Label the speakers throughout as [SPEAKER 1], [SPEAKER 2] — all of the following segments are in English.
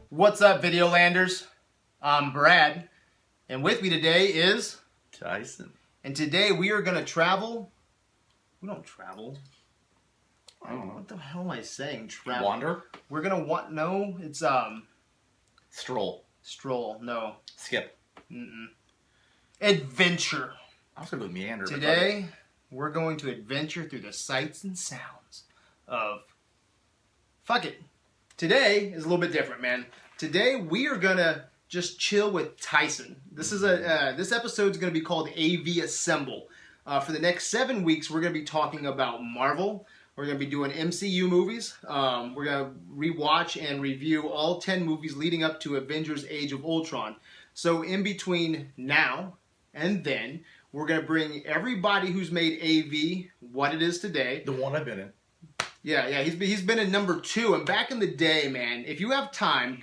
[SPEAKER 1] What's up, Videolanders? I'm Brad, and with me today is
[SPEAKER 2] Tyson.
[SPEAKER 1] And today we are gonna travel. We don't travel.
[SPEAKER 2] I don't know.
[SPEAKER 1] What the hell am I saying? Travel.
[SPEAKER 2] Wander?
[SPEAKER 1] We're gonna no. It's
[SPEAKER 2] Stroll.
[SPEAKER 1] Stroll. No.
[SPEAKER 2] Skip.
[SPEAKER 1] Adventure.
[SPEAKER 2] I was gonna go meander.
[SPEAKER 1] Today we're going to adventure through the sights and sounds of. Fuck it. Today is a little bit different, man. Today we are gonna just chill with Tyson. This is this episode is gonna be called AV Assemble. For the next 7 weeks, we're gonna be talking about Marvel. We're gonna be doing MCU movies. We're gonna rewatch and review all 10 movies leading up to Avengers: Age of Ultron. So in between now and then, we're gonna bring everybody who's made AV what it is today.
[SPEAKER 2] The one I've been in.
[SPEAKER 1] Yeah, he's been in number 2, and back in the day, man, if you have time,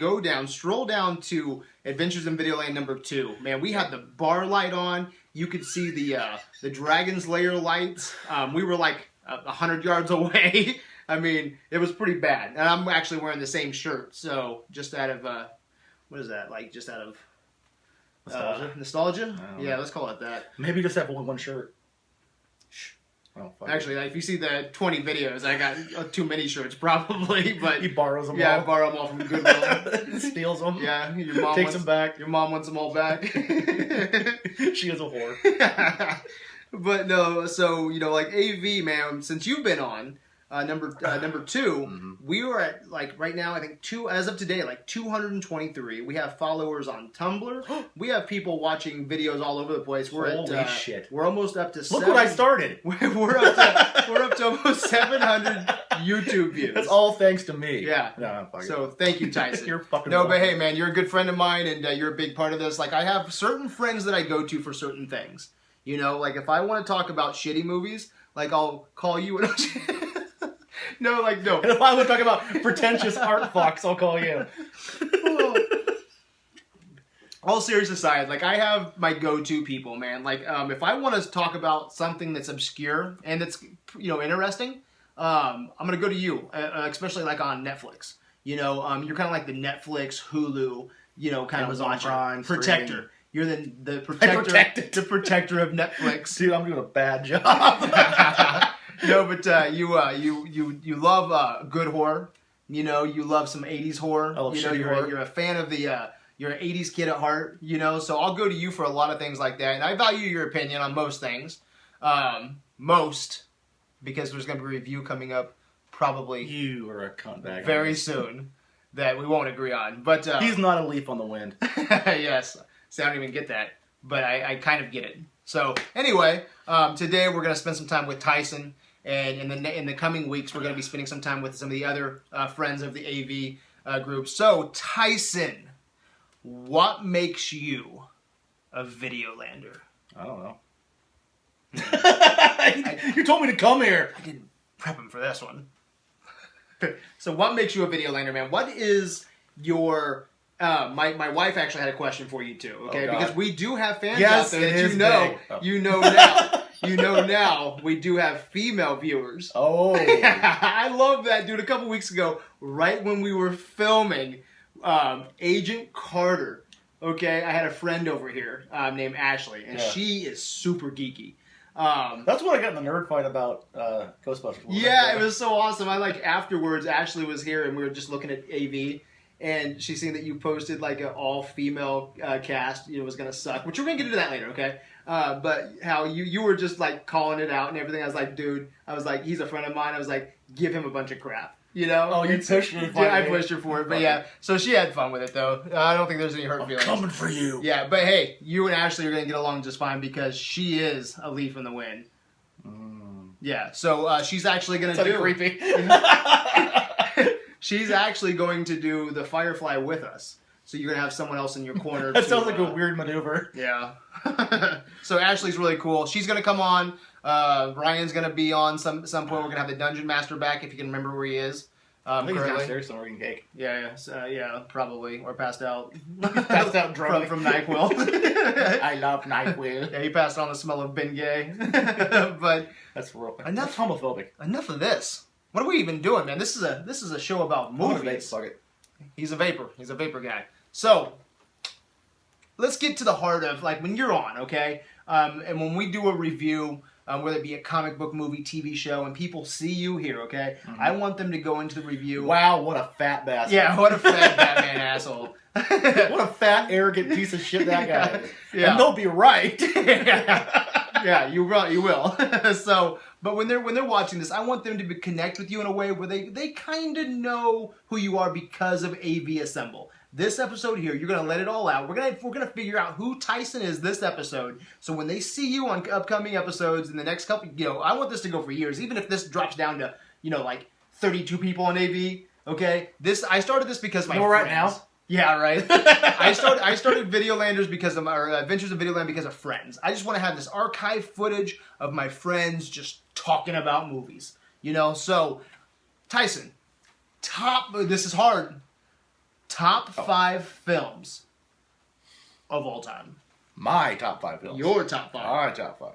[SPEAKER 1] stroll down to Adventures in Videoland number 2. Man, we had the bar light on. You could see the Dragon's Lair lights. We were like 100 yards away. I mean, it was pretty bad. And I'm actually wearing the same shirt, so just out of what is that? Like just out of nostalgia? Yeah, let's call it that.
[SPEAKER 2] Maybe just have one shirt. Oh,
[SPEAKER 1] actually, if you see the 20 videos, I got too many shirts probably, but
[SPEAKER 2] he borrows them all.
[SPEAKER 1] Yeah, I borrow them all from Goodwill.
[SPEAKER 2] Steals them.
[SPEAKER 1] Yeah, your mom
[SPEAKER 2] takes them back.
[SPEAKER 1] Your mom wants them all back.
[SPEAKER 2] She is a whore.
[SPEAKER 1] But no, so like AV, man. Since you've been on number 2, we are at like right now. I think as of today, like 223. We have followers on Tumblr. We have people watching videos all over the place. We're
[SPEAKER 2] Holy shit!
[SPEAKER 1] We're almost up to.
[SPEAKER 2] Look what I started.
[SPEAKER 1] We're up to almost 700 YouTube views.
[SPEAKER 2] That's all thanks to me.
[SPEAKER 1] Yeah.
[SPEAKER 2] No,
[SPEAKER 1] so thank you, Tyson.
[SPEAKER 2] You're fucking.
[SPEAKER 1] No, but hey, man, you're a good friend of mine, and you're a big part of this. Like, I have certain friends that I go to for certain things. Like if I want to talk about shitty movies, like I'll call you and no. And
[SPEAKER 2] if I want to talk about pretentious art fucks, I'll call you.
[SPEAKER 1] All serious aside, like I have my go-to people, man. Like if I want to talk about something that's obscure and that's interesting, I'm gonna go to you, especially like on Netflix. You're kind of like the Netflix, Hulu, kind
[SPEAKER 2] Amazon
[SPEAKER 1] of
[SPEAKER 2] Prime
[SPEAKER 1] protector.
[SPEAKER 2] streaming.
[SPEAKER 1] You're the protector, the protector of Netflix.
[SPEAKER 2] Dude, I'm doing a bad job.
[SPEAKER 1] No, but you love good horror. You love some 80s horror.
[SPEAKER 2] I love shitty horror.
[SPEAKER 1] You're a fan of you're an 80s kid at heart. So I'll go to you for a lot of things like that, and I value your opinion on most things. Because there's going to be a review coming up probably.
[SPEAKER 2] You are a cuntbag.
[SPEAKER 1] Very soon that we won't agree on, but
[SPEAKER 2] he's not a leaf on the wind.
[SPEAKER 1] Yes. See, I don't even get that, but I kind of get it. So anyway, today we're going to spend some time with Tyson, and in the coming weeks we're going to be spending some time with some of the other friends of the AV group. So Tyson, what makes you a Videolander?
[SPEAKER 2] I don't know. You told me to come here.
[SPEAKER 1] I didn't prep him for this one. So what makes you a Videolander, man? What is your... my wife actually had a question for you too, okay? Because we do have fans out there that you know now we do have female viewers.
[SPEAKER 2] Oh.
[SPEAKER 1] I love that, dude. A couple weeks ago, right when we were filming Agent Carter, okay, I had a friend over here named Ashley, and she is super geeky.
[SPEAKER 2] That's what I got in the nerd fight about Ghostbusters.
[SPEAKER 1] Yeah, it was so awesome. I like afterwards, Ashley was here and we were just looking at AV, and she seen that you posted like an all-female cast. It was gonna suck, which we're gonna get into that later, okay? But how you were just like calling it out and everything. I was like, dude, he's a friend of mine. I was like, give him a bunch of crap. You know?
[SPEAKER 2] Oh, you pushed her for it.
[SPEAKER 1] Yeah, I pushed her for it. But yeah, so she had fun with it though. I don't think there's any hurt feelings.
[SPEAKER 2] Coming for you.
[SPEAKER 1] Yeah, but hey, you and Ashley are gonna get along just fine because she is a leaf in the wind. Yeah, so she's actually going to do...
[SPEAKER 2] creepy.
[SPEAKER 1] She's actually going to do the Firefly with us. So you're going to have someone else in your corner.
[SPEAKER 2] That sounds like a weird maneuver.
[SPEAKER 1] Yeah. So Ashley's really cool. She's going to come on. Ryan's going to be on some point. We're going to have the Dungeon Master back, if you can remember where he is.
[SPEAKER 2] I think he's downstairs somewhere eating cake.
[SPEAKER 1] Yeah, probably. Or passed out.
[SPEAKER 2] Passed out drunk.
[SPEAKER 1] From NyQuil.
[SPEAKER 2] I love NyQuil.
[SPEAKER 1] Yeah, he passed on the smell of Bengay. But
[SPEAKER 2] that's real.
[SPEAKER 1] That's
[SPEAKER 2] homophobic.
[SPEAKER 1] Enough of this. What are we even doing, man? This is a show about movies.
[SPEAKER 2] Fuck it.
[SPEAKER 1] He's a vapor. He's a vapor guy. So let's get to the heart of like when you're on, okay? And when we do a review. Whether it be a comic book, movie, TV show, and people see you here, okay? Mm-hmm. I want them to go into the review.
[SPEAKER 2] Wow, what a fat bastard.
[SPEAKER 1] Yeah, what a fat Batman asshole.
[SPEAKER 2] What a fat, arrogant piece of shit that guy is.
[SPEAKER 1] Yeah.
[SPEAKER 2] And they'll be right.
[SPEAKER 1] Yeah, you will. So, but when they're watching this, I want them to connect with you in a way where they kind of know who you are because of AV Assemble. This episode here, you're gonna let it all out. We're gonna figure out who Tyson is this episode. So when they see you on upcoming episodes in the next couple, I want this to go for years. Even if this drops down to, like 32 people on AV. Okay, I started this because my friends.
[SPEAKER 2] Right now.
[SPEAKER 1] Yeah, right. I started Videolanders because of our Adventures of Videoland because of friends. I just want to have this archive footage of my friends just talking about movies. So Tyson, this is hard. Top 5 films of all time.
[SPEAKER 2] My top 5 films.
[SPEAKER 1] Your top 5.
[SPEAKER 2] My top 5.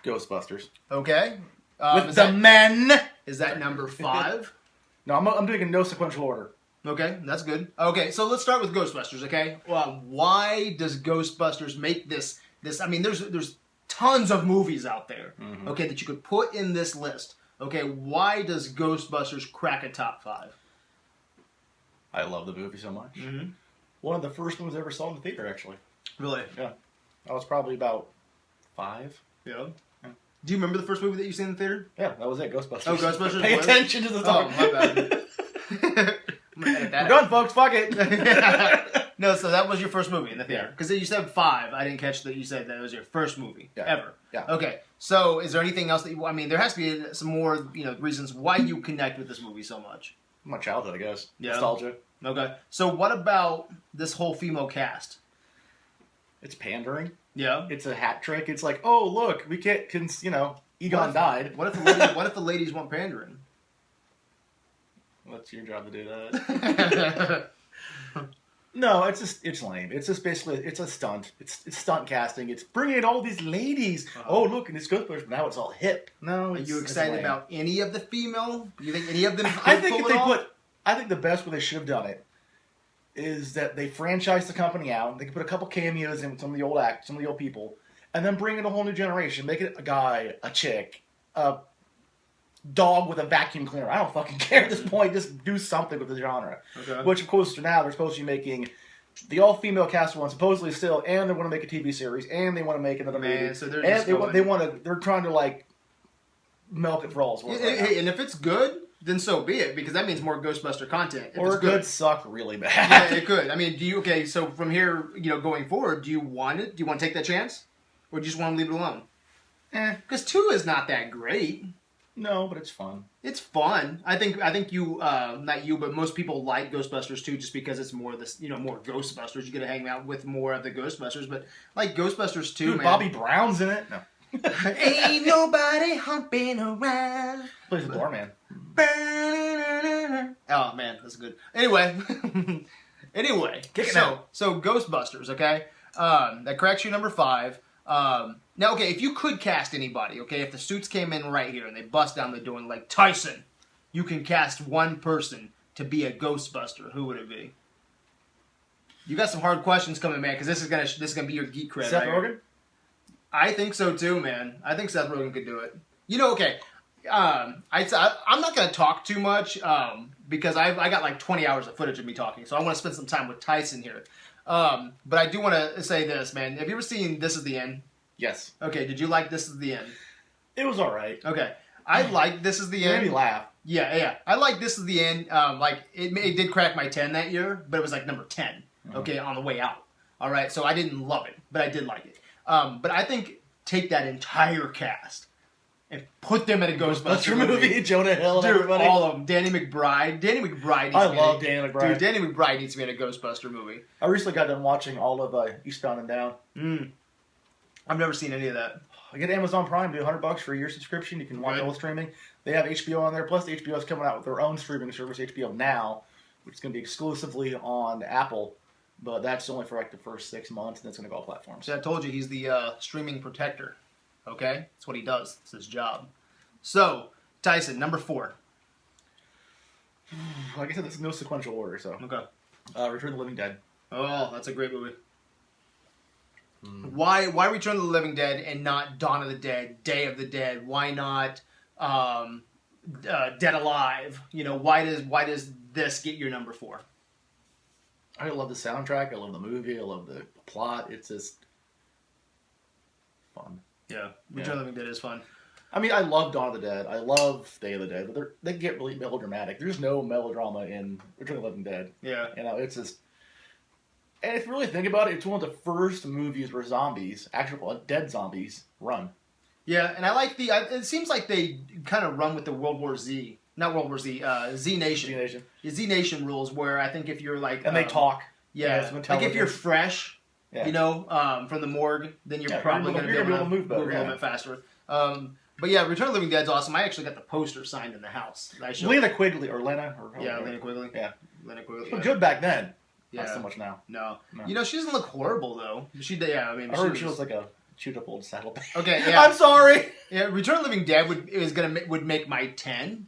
[SPEAKER 2] Ghostbusters.
[SPEAKER 1] Okay.
[SPEAKER 2] With the men.
[SPEAKER 1] Is that number 5?
[SPEAKER 2] No, I'm doing in no sequential order.
[SPEAKER 1] Okay, that's good. Okay, so let's start with Ghostbusters, okay? Why does Ghostbusters make this... I mean, there's tons of movies out there, okay, that you could put in this list. Okay, why does Ghostbusters crack a top 5?
[SPEAKER 2] I love the movie so much.
[SPEAKER 1] Mm-hmm.
[SPEAKER 2] One of the first ones I ever saw in the theater, actually.
[SPEAKER 1] Really?
[SPEAKER 2] Yeah. I was probably about 5.
[SPEAKER 1] Yeah. Do you remember the first movie that you seen in the theater?
[SPEAKER 2] Yeah, that was it, Ghostbusters.
[SPEAKER 1] Oh, Ghostbusters?
[SPEAKER 2] Pay attention to the story.
[SPEAKER 1] Oh, my bad. I'm gonna edit that
[SPEAKER 2] We're done, folks. Fuck it.
[SPEAKER 1] No, so that was your first movie in the theater. Because you said 5. I didn't catch that you said that it was your first movie ever.
[SPEAKER 2] Yeah.
[SPEAKER 1] Okay. So is there anything else that you... I mean, there has to be some more, reasons why you connect with this movie so much.
[SPEAKER 2] My childhood, I guess.
[SPEAKER 1] Yeah.
[SPEAKER 2] Nostalgia.
[SPEAKER 1] Okay. So what about this whole female cast?
[SPEAKER 2] It's pandering.
[SPEAKER 1] Yeah.
[SPEAKER 2] It's a hat trick. It's like, oh, look, we can't, Egon died.
[SPEAKER 1] What if the ladies want pandering?
[SPEAKER 2] What's your job to do that? No, it's lame. It's just basically, it's a stunt. It's stunt casting. It's bringing in all these ladies. Oh, look, and it's Ghostbusters. Now it's all hip. No,
[SPEAKER 1] are you excited about any of the female? Do you think any of them could
[SPEAKER 2] I think
[SPEAKER 1] pull
[SPEAKER 2] if
[SPEAKER 1] it off?
[SPEAKER 2] I think the best way they should have done it is that they franchise the company out. They can put a couple cameos in with some of the old people, and then bring in a whole new generation. Make it a guy, a chick, a dog with a vacuum cleaner. I don't fucking care at this point. Just do something with the genre.
[SPEAKER 1] Okay.
[SPEAKER 2] Which, of course, now they're supposed to be making the all-female cast one supposedly still, and they want to make a TV series, and they want to make another movie.
[SPEAKER 1] So they're
[SPEAKER 2] and they're trying to milk it for all it's worth.
[SPEAKER 1] Hey, and if it's good, then so be it, because that means more Ghostbuster content.
[SPEAKER 2] Or it could suck really bad.
[SPEAKER 1] Yeah, it could. I mean, so from here, going forward, do you want it? Do you want to take that chance? Or do you just want to leave it alone? Because 2 is not that great.
[SPEAKER 2] No, but it's fun.
[SPEAKER 1] It's fun. I think you, not you, but most people like Ghostbusters 2 just because it's more this, more Ghostbusters. You get to hang out with more of the Ghostbusters, but like Ghostbusters 2,
[SPEAKER 2] dude,
[SPEAKER 1] man.
[SPEAKER 2] Bobby Brown's in it. No.
[SPEAKER 1] Ain't nobody humping around.
[SPEAKER 2] Plays the doorman.
[SPEAKER 1] Oh man, that's good. Anyway, so Ghostbusters, okay? That cracks you number 5. Now, okay, if you could cast anybody, okay, if the suits came in right here and they bust down the door and like, Tyson, you can cast one person to be a Ghostbuster, who would it be? You got some hard questions coming, man, because this is gonna be your geek cred.
[SPEAKER 2] Seth Rogen?
[SPEAKER 1] I think so too, man. I think Seth Rogen could do it. You know, okay. I'm not going to talk too much because I got like 20 hours of footage of me talking, so I want to spend some time with Tyson here. But I do want to say this, man. Have you ever seen This Is the End?
[SPEAKER 2] Yes.
[SPEAKER 1] Okay, did you like This Is the End?
[SPEAKER 2] It was all right.
[SPEAKER 1] Okay. I like This Is the End.
[SPEAKER 2] It made me laugh.
[SPEAKER 1] Yeah. I like This Is the End. Like, it did crack my 10 that year, but it was like number 10, okay, on the way out. All right, so I didn't love it, but I did like it. But I think take that entire cast and put them in a Ghostbuster movie.
[SPEAKER 2] Jonah Hill and
[SPEAKER 1] Dude,
[SPEAKER 2] everybody.
[SPEAKER 1] all of them. Danny McBride. Danny McBride.
[SPEAKER 2] I love Danny McBride.
[SPEAKER 1] Dude, Danny McBride needs to be in a Ghostbuster movie.
[SPEAKER 2] I recently got done watching all of Eastbound and Down.
[SPEAKER 1] I've never seen any of that.
[SPEAKER 2] I get Amazon Prime, do $100 for a year subscription. You can watch all the streaming. They have HBO on there. Plus, HBO is coming out with their own streaming service, HBO Now, which is going to be exclusively on Apple. But that's only for like the first 6 months, and it's going to go all platforms.
[SPEAKER 1] So I told you he's the streaming protector. Okay? That's what he does. It's his job. So, Tyson, number 4.
[SPEAKER 2] Like I said, this is no sequential order, so.
[SPEAKER 1] Okay.
[SPEAKER 2] Return of the Living Dead.
[SPEAKER 1] Oh, that's a great movie. Why Return of the Living Dead and not Dawn of the Dead, Day of the Dead? Why not Dead Alive? You know, why does this get your number 4?
[SPEAKER 2] I love the soundtrack. I love the movie. I love the plot. It's just fun.
[SPEAKER 1] Yeah, Return of the Living Dead is fun.
[SPEAKER 2] I mean, I love Dawn of the Dead. I love Day of the Dead, but they get really melodramatic. There's no melodrama in Return of the Living Dead.
[SPEAKER 1] Yeah.
[SPEAKER 2] You know, it's just... And if you really think about it, it's one of the first movies where zombies, actual dead zombies, run.
[SPEAKER 1] Yeah, and I like it seems like they kind of run with the World War Z. Not World War Z, Z Nation.
[SPEAKER 2] Z Nation.
[SPEAKER 1] The Z Nation rules where I think if you're like...
[SPEAKER 2] And they talk.
[SPEAKER 1] Yeah, like if you're fresh, you know, from the morgue, then you're probably going to be able to move a little bit faster. But yeah, Return of the Living Dead's awesome. I actually got the poster signed in the house.
[SPEAKER 2] Lena Quigley, or Lena?
[SPEAKER 1] Lena Quigley.
[SPEAKER 2] Yeah.
[SPEAKER 1] Lena Quigley.
[SPEAKER 2] She was good back then.
[SPEAKER 1] Yeah.
[SPEAKER 2] Not so much now.
[SPEAKER 1] No. You know, she doesn't look horrible, though. I
[SPEAKER 2] heard she was like a chewed up old saddlebag.
[SPEAKER 1] Okay, yeah.
[SPEAKER 2] I'm sorry!
[SPEAKER 1] Yeah, Return of the Living Dead would make my 10.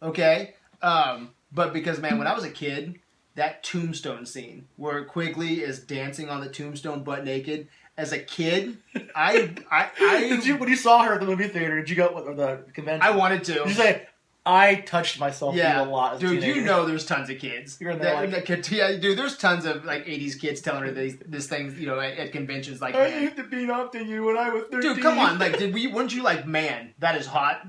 [SPEAKER 1] Okay? But because, man, when I was a kid, that tombstone scene where Quigley is dancing on the tombstone butt naked, as a kid, when
[SPEAKER 2] you saw her at the movie theater, did you go with the convention?
[SPEAKER 1] I wanted to.
[SPEAKER 2] Did you say, I touched myself a lot as a teenager?
[SPEAKER 1] Dude, you know there's tons of kids.
[SPEAKER 2] You're in there
[SPEAKER 1] dude, there's tons of like 80s kids telling her this things, you know, at conventions like
[SPEAKER 2] I used to be up to you when I was 13.
[SPEAKER 1] Dude, come on, like weren't you like, man, that is hot?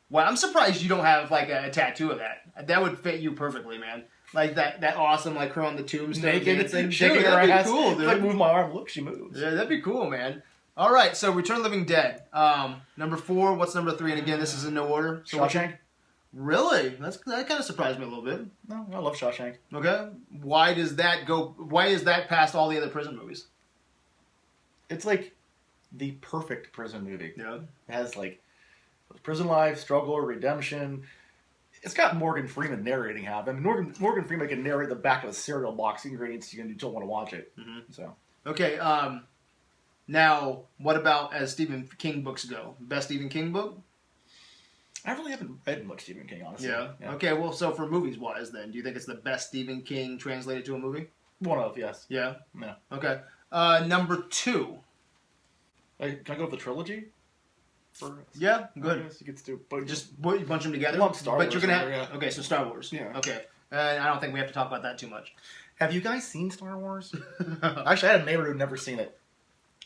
[SPEAKER 1] Well, I'm surprised you don't have like a tattoo of that. That would fit you perfectly, man. Like that awesome, like her on the tombstone
[SPEAKER 2] naked,
[SPEAKER 1] dancing.
[SPEAKER 2] shaking her
[SPEAKER 1] that'd
[SPEAKER 2] ass.
[SPEAKER 1] Be cool, dude.
[SPEAKER 2] Like move my arm, look, she moves.
[SPEAKER 1] Yeah, that'd be cool, man. All right, so Return of the Living Dead. Number 4. What's number 3? And again, this is in no order. So
[SPEAKER 2] Shawshank.
[SPEAKER 1] Really? That kind of surprised me a little bit.
[SPEAKER 2] No, I love Shawshank.
[SPEAKER 1] Okay. Why is that past all the other prison movies?
[SPEAKER 2] It's like the perfect prison movie.
[SPEAKER 1] Yeah.
[SPEAKER 2] It has like prison life, struggle, redemption. It's got Morgan Freeman narrating half. I mean, Morgan Freeman can narrate the back of a cereal box ingredients you don't want to watch it.
[SPEAKER 1] Mm-hmm.
[SPEAKER 2] So.
[SPEAKER 1] Okay. Now, what about as Stephen King books go? Best Stephen King book?
[SPEAKER 2] I really haven't read much Stephen King, honestly.
[SPEAKER 1] Yeah. Okay, well, so for movies-wise, then, do you think it's the best Stephen King translated to a movie?
[SPEAKER 2] One of, yes.
[SPEAKER 1] Yeah?
[SPEAKER 2] Yeah.
[SPEAKER 1] Okay. Number 2.
[SPEAKER 2] Can I go with the trilogy?
[SPEAKER 1] Yeah, good.
[SPEAKER 2] I guess you could do, but
[SPEAKER 1] just bunch them together?
[SPEAKER 2] Lump Star Wars.
[SPEAKER 1] But you're going to have... Okay, so Star Wars.
[SPEAKER 2] Yeah.
[SPEAKER 1] Okay. I don't think we have to talk about that too much.
[SPEAKER 2] Have you guys seen Star Wars? Actually, I had a neighbor who'd never seen it.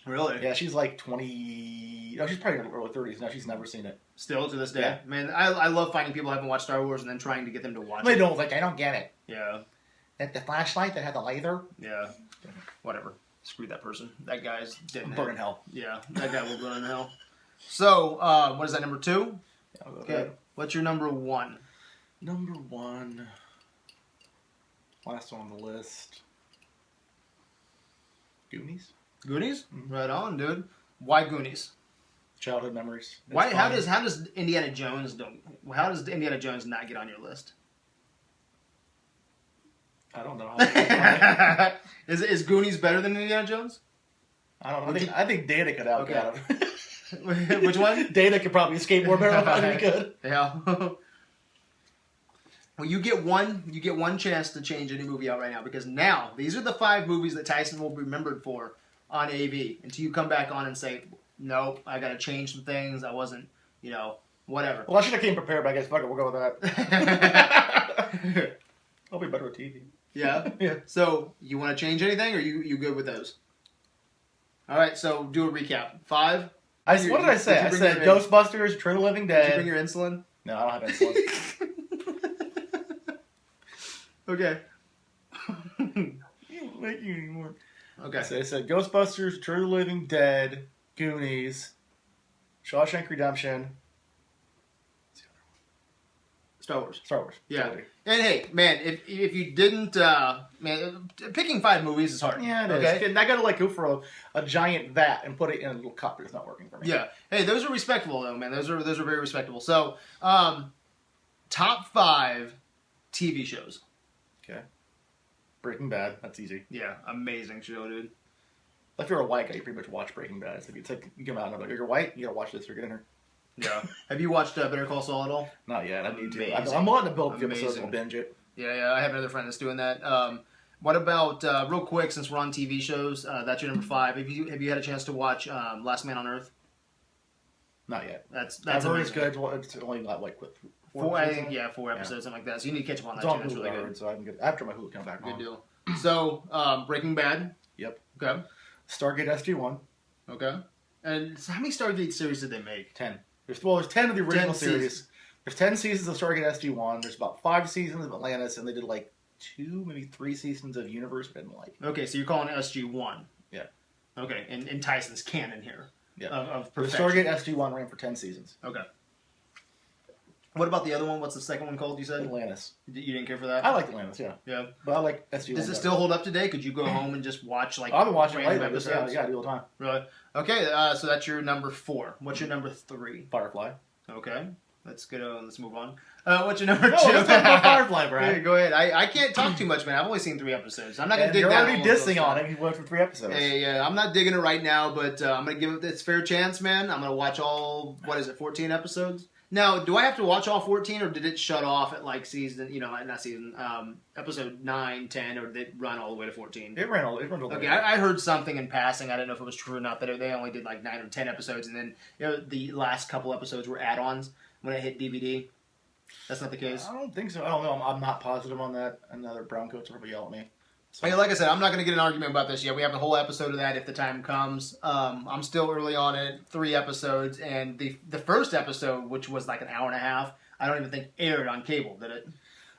[SPEAKER 1] Really?
[SPEAKER 2] Yeah, she's like 20... No, she's probably in her early 30s now. She's never seen it.
[SPEAKER 1] Still to this day?
[SPEAKER 2] Yeah.
[SPEAKER 1] Man, I love finding people who haven't watched Star Wars and then trying to get them to watch it.
[SPEAKER 2] They don't, like, I don't get it.
[SPEAKER 1] Yeah.
[SPEAKER 2] The flashlight that had the laser?
[SPEAKER 1] Yeah. Whatever. Screw that person. That guy's dead in
[SPEAKER 2] burn in hell.
[SPEAKER 1] Yeah, that guy will burn in hell. So, what is that, number 2?
[SPEAKER 2] Yeah,
[SPEAKER 1] okay. What's your number 1?
[SPEAKER 2] Number 1. Last one on the list. Goonies?
[SPEAKER 1] Goonies?
[SPEAKER 2] Mm-hmm.
[SPEAKER 1] Right on, dude. Why Goonies?
[SPEAKER 2] Childhood memories.
[SPEAKER 1] Why? How does Indiana Jones not get on your list?
[SPEAKER 2] I don't know.
[SPEAKER 1] Is Goonies better than Indiana Jones?
[SPEAKER 2] I don't know. I think Data could outgut him.
[SPEAKER 1] Which one?
[SPEAKER 2] Data could probably skateboard better than he could.
[SPEAKER 1] Yeah. Well, you get one chance to change any movie out right now, because now these are the 5 movies that Tyson will be remembered for on AV until you come back on and say, nope, I got to change some things. I wasn't, whatever.
[SPEAKER 2] Well, I should have came prepared, but I guess fuck it, we'll go with that. I'll be better with TV.
[SPEAKER 1] Yeah?
[SPEAKER 2] Yeah.
[SPEAKER 1] So, you want to change anything, or you good with those? All right, so do a recap. 5.
[SPEAKER 2] What did I say? I said Ghostbusters, True the Living Dead.
[SPEAKER 1] Did you bring your insulin?
[SPEAKER 2] No, I don't have insulin.
[SPEAKER 1] Okay.
[SPEAKER 2] You don't make you anymore.
[SPEAKER 1] Okay.
[SPEAKER 2] So I said Ghostbusters, True the Living Dead, Goonies, Shawshank Redemption,
[SPEAKER 1] Star Wars.
[SPEAKER 2] Star Wars.
[SPEAKER 1] Yeah.
[SPEAKER 2] Totally.
[SPEAKER 1] And hey, man, if you didn't, man, picking 5 movies is hard.
[SPEAKER 2] Yeah, it is.
[SPEAKER 1] Okay.
[SPEAKER 2] And I gotta go for a giant vat and put it in a little cup. It's not working for me.
[SPEAKER 1] Yeah. Hey, those are respectable though, man. Those are very respectable. So, top 5 TV shows.
[SPEAKER 2] Okay. Breaking Bad. That's easy.
[SPEAKER 1] Yeah, amazing show, dude.
[SPEAKER 2] If you're a white guy, you pretty much watch Breaking Bad. It's like you come out and I'm like, you're white, you gotta watch this or get in here.
[SPEAKER 1] Yeah. Have you watched Better Call Saul at all?
[SPEAKER 2] Not yet. I need
[SPEAKER 1] Amazing.
[SPEAKER 2] to. I'm wanting to build the episodes
[SPEAKER 1] Amazing.
[SPEAKER 2] and we'll binge it.
[SPEAKER 1] Yeah. I have another friend that's doing that. What about real quick, since we're on TV shows? That's your number 5. Have you had a chance to watch Last Man on Earth?
[SPEAKER 2] Not yet.
[SPEAKER 1] That's
[SPEAKER 2] I've heard it's
[SPEAKER 1] amazing.
[SPEAKER 2] good. Well, it's only like what,
[SPEAKER 1] 4, I
[SPEAKER 2] episodes?
[SPEAKER 1] think, 4 episodes, something like that. So you need to catch up on
[SPEAKER 2] It's
[SPEAKER 1] that
[SPEAKER 2] on
[SPEAKER 1] too. That's
[SPEAKER 2] Hulu,
[SPEAKER 1] really
[SPEAKER 2] I
[SPEAKER 1] good.
[SPEAKER 2] heard, so I can get after my Hulu comes back
[SPEAKER 1] Good
[SPEAKER 2] on.
[SPEAKER 1] deal. So, Breaking Bad.
[SPEAKER 2] Yep.
[SPEAKER 1] Okay.
[SPEAKER 2] Stargate SG-1.
[SPEAKER 1] Okay. And so how many Stargate series did they make?
[SPEAKER 2] 10. There's 10 of the original
[SPEAKER 1] 10
[SPEAKER 2] series.
[SPEAKER 1] seasons.
[SPEAKER 2] There's 10 seasons of Stargate SG-1. There's about 5 seasons of Atlantis, and they did like 2, maybe 3 seasons of Universe, but I didn't like.
[SPEAKER 1] Okay, so you're calling it SG-1.
[SPEAKER 2] Yeah.
[SPEAKER 1] Okay, and Tyson's canon here.
[SPEAKER 2] Yeah.
[SPEAKER 1] Of
[SPEAKER 2] The
[SPEAKER 1] perfection.
[SPEAKER 2] Stargate SG-1 ran for 10 seasons.
[SPEAKER 1] Okay. What about the other one? What's the second one called, you said?
[SPEAKER 2] Atlantis.
[SPEAKER 1] You didn't care for that?
[SPEAKER 2] I like Atlantis, yeah.
[SPEAKER 1] Yeah.
[SPEAKER 2] But I like SG-1.
[SPEAKER 1] Does it
[SPEAKER 2] better.
[SPEAKER 1] still hold up today? Could you go home and just watch, like,
[SPEAKER 2] I've been watching it
[SPEAKER 1] random
[SPEAKER 2] lately.
[SPEAKER 1] episodes?
[SPEAKER 2] Yeah, I do all the time.
[SPEAKER 1] Really? Okay, so that's your number 4. What's your number 3?
[SPEAKER 2] Firefly.
[SPEAKER 1] Okay. Let's go. Let's move on. What's your number 2?
[SPEAKER 2] No, let's talk about Firefly, Brad.
[SPEAKER 1] Yeah, go ahead. I can't talk too much, man. I've only seen 3 episodes. I'm not going to dig
[SPEAKER 2] You're
[SPEAKER 1] down
[SPEAKER 2] already
[SPEAKER 1] all of those
[SPEAKER 2] dissing on
[SPEAKER 1] stuff.
[SPEAKER 2] him. He went for 3 episodes.
[SPEAKER 1] Hey, I'm not digging it right now, but I'm going to give it its fair chance, man. I'm going to watch all, 14 episodes? Now, do I have to watch all 14, or did it shut off at, like, episode 9, 10, or did it run all the way to 14?
[SPEAKER 2] It ran all the
[SPEAKER 1] Okay,
[SPEAKER 2] way.
[SPEAKER 1] I heard something in passing. I don't know if it was true or not, that they only did, like, 9 or 10 episodes, and then the last couple episodes were add-ons when it hit DVD. That's not the case?
[SPEAKER 2] I don't think so. I don't know. I'm not positive on that. Another brown coats will probably yell at me. So.
[SPEAKER 1] Hey, like I said, I'm not going to get an argument about this yet. We have a whole episode of that if the time comes. I'm still early on it, 3 episodes, and the first episode, which was like an hour and a half, I don't even think aired on cable, did it?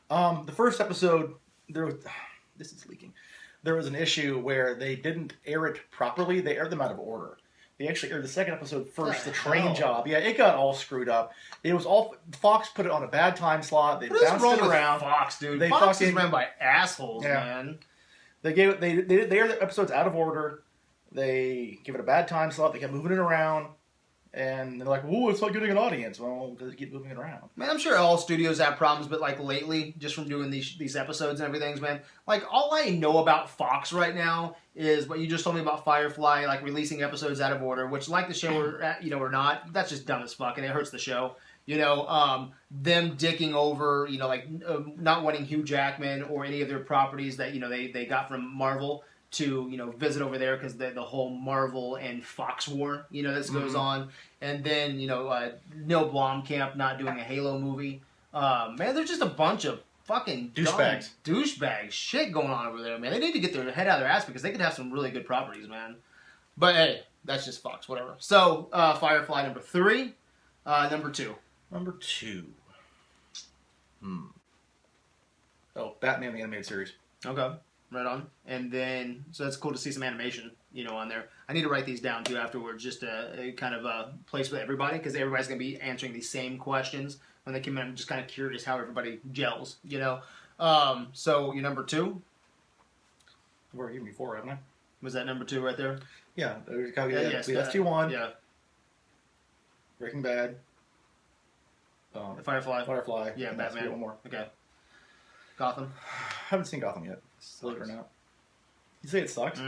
[SPEAKER 2] The first episode, this is leaking. There was an issue where they didn't air it properly. They aired them out of order. They actually aired the second episode first, the train
[SPEAKER 1] hell?
[SPEAKER 2] job. Yeah, it got all screwed up. It was all Fox put it on a bad time slot. They
[SPEAKER 1] What is
[SPEAKER 2] bounced
[SPEAKER 1] wrong
[SPEAKER 2] it
[SPEAKER 1] with
[SPEAKER 2] around.
[SPEAKER 1] Fox, dude?
[SPEAKER 2] They
[SPEAKER 1] Fox is
[SPEAKER 2] fucking-
[SPEAKER 1] run by assholes,
[SPEAKER 2] Yeah.
[SPEAKER 1] man.
[SPEAKER 2] They aired the episodes out of order. They gave it a bad time slot. They kept moving it around. And they're like, "Whoa, it's not getting an audience." Well, because they keep moving it around.
[SPEAKER 1] Man, I'm sure all studios have problems, but like lately, just from doing these episodes and everything, man, like all I know about Fox right now is what you just told me about Firefly, like releasing episodes out of order, which like the show or not, that's just dumb as fuck, and it hurts the show. Them dicking over, not wanting Hugh Jackman or any of their properties that they got from Marvel to visit over there because the whole Marvel and Fox war this goes on, and then Neil Blomkamp not doing a Halo movie. Man, there's just a bunch of fucking douchebag shit going on over there, man. They need to get their head out of their ass because they could have some really good properties, man. But hey, that's just Fox, whatever. So Firefly number 3, number 2.
[SPEAKER 2] Number 2. Oh, Batman the Animated Series.
[SPEAKER 1] Okay. Right on. And then, so that's cool to see some animation, on there. I need to write these down, too, afterwards, just a kind of a place with everybody, because everybody's going to be answering the same questions when they come in. I'm just kind of curious how everybody gels, So, your number 2?
[SPEAKER 2] I've already given you 4, haven't I?
[SPEAKER 1] Was that number 2 right there?
[SPEAKER 2] Yeah. There's
[SPEAKER 1] Yes.
[SPEAKER 2] SG-1,
[SPEAKER 1] Yeah.
[SPEAKER 2] Breaking Bad,
[SPEAKER 1] Firefly.
[SPEAKER 2] Yeah,
[SPEAKER 1] Yeah, Batman.
[SPEAKER 2] One more.
[SPEAKER 1] Okay. Gotham.
[SPEAKER 2] Haven't seen Gotham yet. Believe it or not. You say it sucks?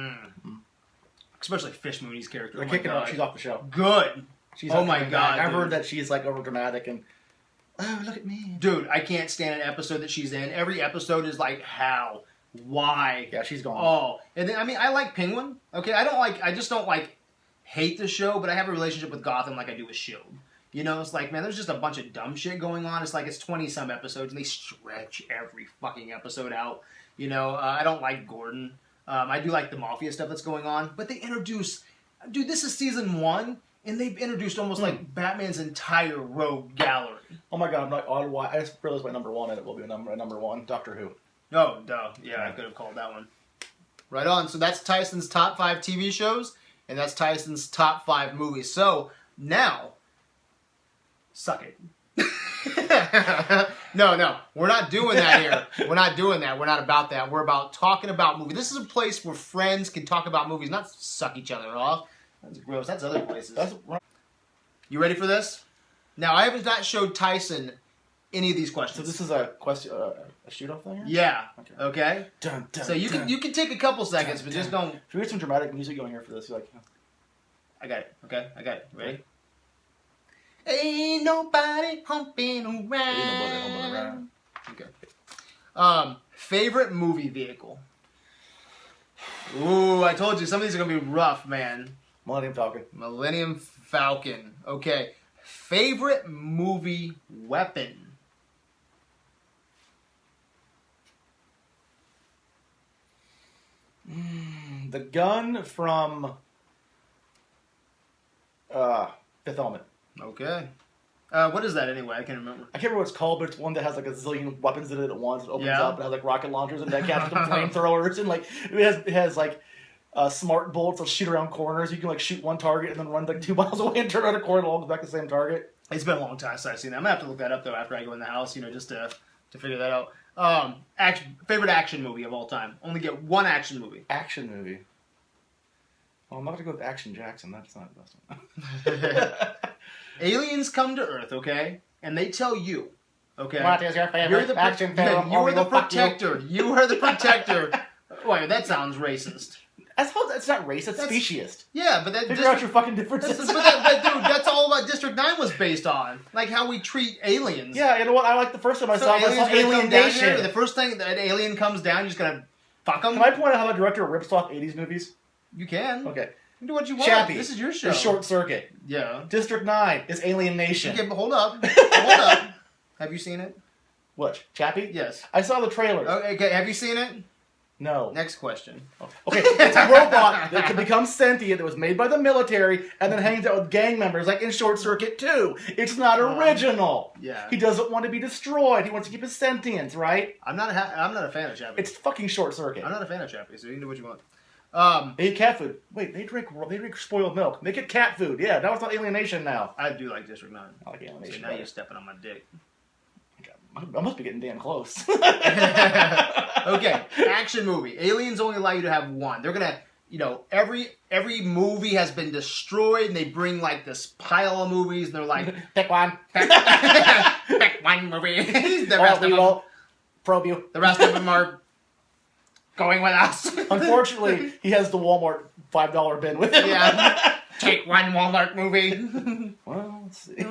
[SPEAKER 1] Especially Fish Mooney's character.
[SPEAKER 2] They're
[SPEAKER 1] Oh my
[SPEAKER 2] kicking her
[SPEAKER 1] God.
[SPEAKER 2] out. She's off the show.
[SPEAKER 1] Good.
[SPEAKER 2] She's
[SPEAKER 1] Oh
[SPEAKER 2] not
[SPEAKER 1] my
[SPEAKER 2] coming
[SPEAKER 1] God,
[SPEAKER 2] back. I've
[SPEAKER 1] dude.
[SPEAKER 2] heard that she's like over dramatic and look at me.
[SPEAKER 1] Dude, I can't stand an episode that she's in. Every episode is like, how? Why?
[SPEAKER 2] Yeah, she's gone.
[SPEAKER 1] Oh, and then I like Penguin. Okay, I just don't like hate the show, but I have a relationship with Gotham like I do with S.H.I.E.L.D. You know, it's like, man, there's just a bunch of dumb shit going on. It's like it's 20-some episodes, and they stretch every fucking episode out. You know, I don't like Gordon. I do like the Mafia stuff that's going on, but they introduce... Dude, this is season 1, and they've introduced almost like Batman's entire rogue gallery.
[SPEAKER 2] Oh my god, I just realized my number 1, and it will be number 1, Doctor Who.
[SPEAKER 1] Oh, duh. Yeah, I could have called that one. Right on. So that's Tyson's top 5 TV shows, and that's Tyson's top 5 movies. So, now, suck it. No, we're not doing that here. We're not doing that. We're not about that. We're about talking about movies. This is a place where friends can talk about movies, not suck each other off. That's gross. That's other places. You ready for this? Now, I have not showed Tyson any of these questions.
[SPEAKER 2] So this is a question, a shoot-off thing?
[SPEAKER 1] Yeah. Okay.
[SPEAKER 2] Dun, dun,
[SPEAKER 1] So you can take a couple seconds, but just don't.
[SPEAKER 2] Should we get some dramatic music going here for this? Like,
[SPEAKER 1] I got it. Okay, I got it. Ready? Ain't nobody humping around. Okay. Favorite movie vehicle? Ooh, I told you some of these are gonna be rough, man.
[SPEAKER 2] Millennium Falcon.
[SPEAKER 1] Millennium Falcon. Okay. Favorite movie weapon?
[SPEAKER 2] The gun from Fifth Element.
[SPEAKER 1] Okay. What is that anyway? I can't remember.
[SPEAKER 2] I can't remember what it's called, but it's one that has like a zillion weapons in it at once. It opens up and has like rocket launchers and that catches some flamethrowers and like it has like smart bullets that shoot around corners. You can like shoot one target and then run like 2 miles away and turn around a corner and all goes back to the same target.
[SPEAKER 1] It's been a long time since I've seen that. I'm gonna have to look that up though after I go in the house, just to figure that out. Favorite action movie of all time. Only get one action movie.
[SPEAKER 2] Action movie. Well, I'm not gonna go with Action Jackson. That's not the best one.
[SPEAKER 1] Aliens come to Earth, okay, and they tell you, okay,
[SPEAKER 2] what is your favorite action film?
[SPEAKER 1] You are the protector. You are the protector. Wait, that sounds racist.
[SPEAKER 2] That's not racist. That's speciesist.
[SPEAKER 1] Yeah, but that
[SPEAKER 2] figure out your fucking differences.
[SPEAKER 1] Dude, that's all what District 9 was based on, like how we treat aliens.
[SPEAKER 2] Yeah, you know what? I like the first time I saw Alien Nation.
[SPEAKER 1] The first thing that an alien comes down, you're just gonna fuck them.
[SPEAKER 2] Can I point out how the director rips off 80s movies?
[SPEAKER 1] You can.
[SPEAKER 2] Okay.
[SPEAKER 1] Do what you want.
[SPEAKER 2] Chappie.
[SPEAKER 1] This is your show.
[SPEAKER 2] The Short Circuit.
[SPEAKER 1] Yeah.
[SPEAKER 2] District 9 is Alien Nation.
[SPEAKER 1] Okay, but hold up. Hold up. Have you seen it?
[SPEAKER 2] What? Chappie?
[SPEAKER 1] Yes.
[SPEAKER 2] I saw the trailers.
[SPEAKER 1] Okay, have you seen it?
[SPEAKER 2] No.
[SPEAKER 1] Next question.
[SPEAKER 2] Okay, it's a robot that can become sentient that was made by the military and then hangs out with gang members like in Short Circuit 2. It's not original.
[SPEAKER 1] Yeah.
[SPEAKER 2] He doesn't want to be destroyed. He wants to keep his sentience, right?
[SPEAKER 1] I'm not a fan of Chappie.
[SPEAKER 2] It's fucking Short Circuit.
[SPEAKER 1] I'm not a fan of Chappie, so you can do what you want.
[SPEAKER 2] They eat cat food. Wait, they drink spoiled milk. Make it cat food. Yeah, now it's not Alienation now.
[SPEAKER 1] I do like District 9.
[SPEAKER 2] I like Alienation.
[SPEAKER 1] So now you're stepping on my dick.
[SPEAKER 2] I must be getting damn close.
[SPEAKER 1] Okay, action movie. Aliens only allow you to have one. They're gonna, every movie has been destroyed, and they bring like this pile of movies, and they're like,
[SPEAKER 2] pick one.
[SPEAKER 1] pick one movie.
[SPEAKER 2] Probe you.
[SPEAKER 1] The rest of them are going with us.
[SPEAKER 2] Unfortunately, he has the Walmart $5 bin with him.
[SPEAKER 1] Yeah. Take one Walmart movie.
[SPEAKER 2] Well, let's see. I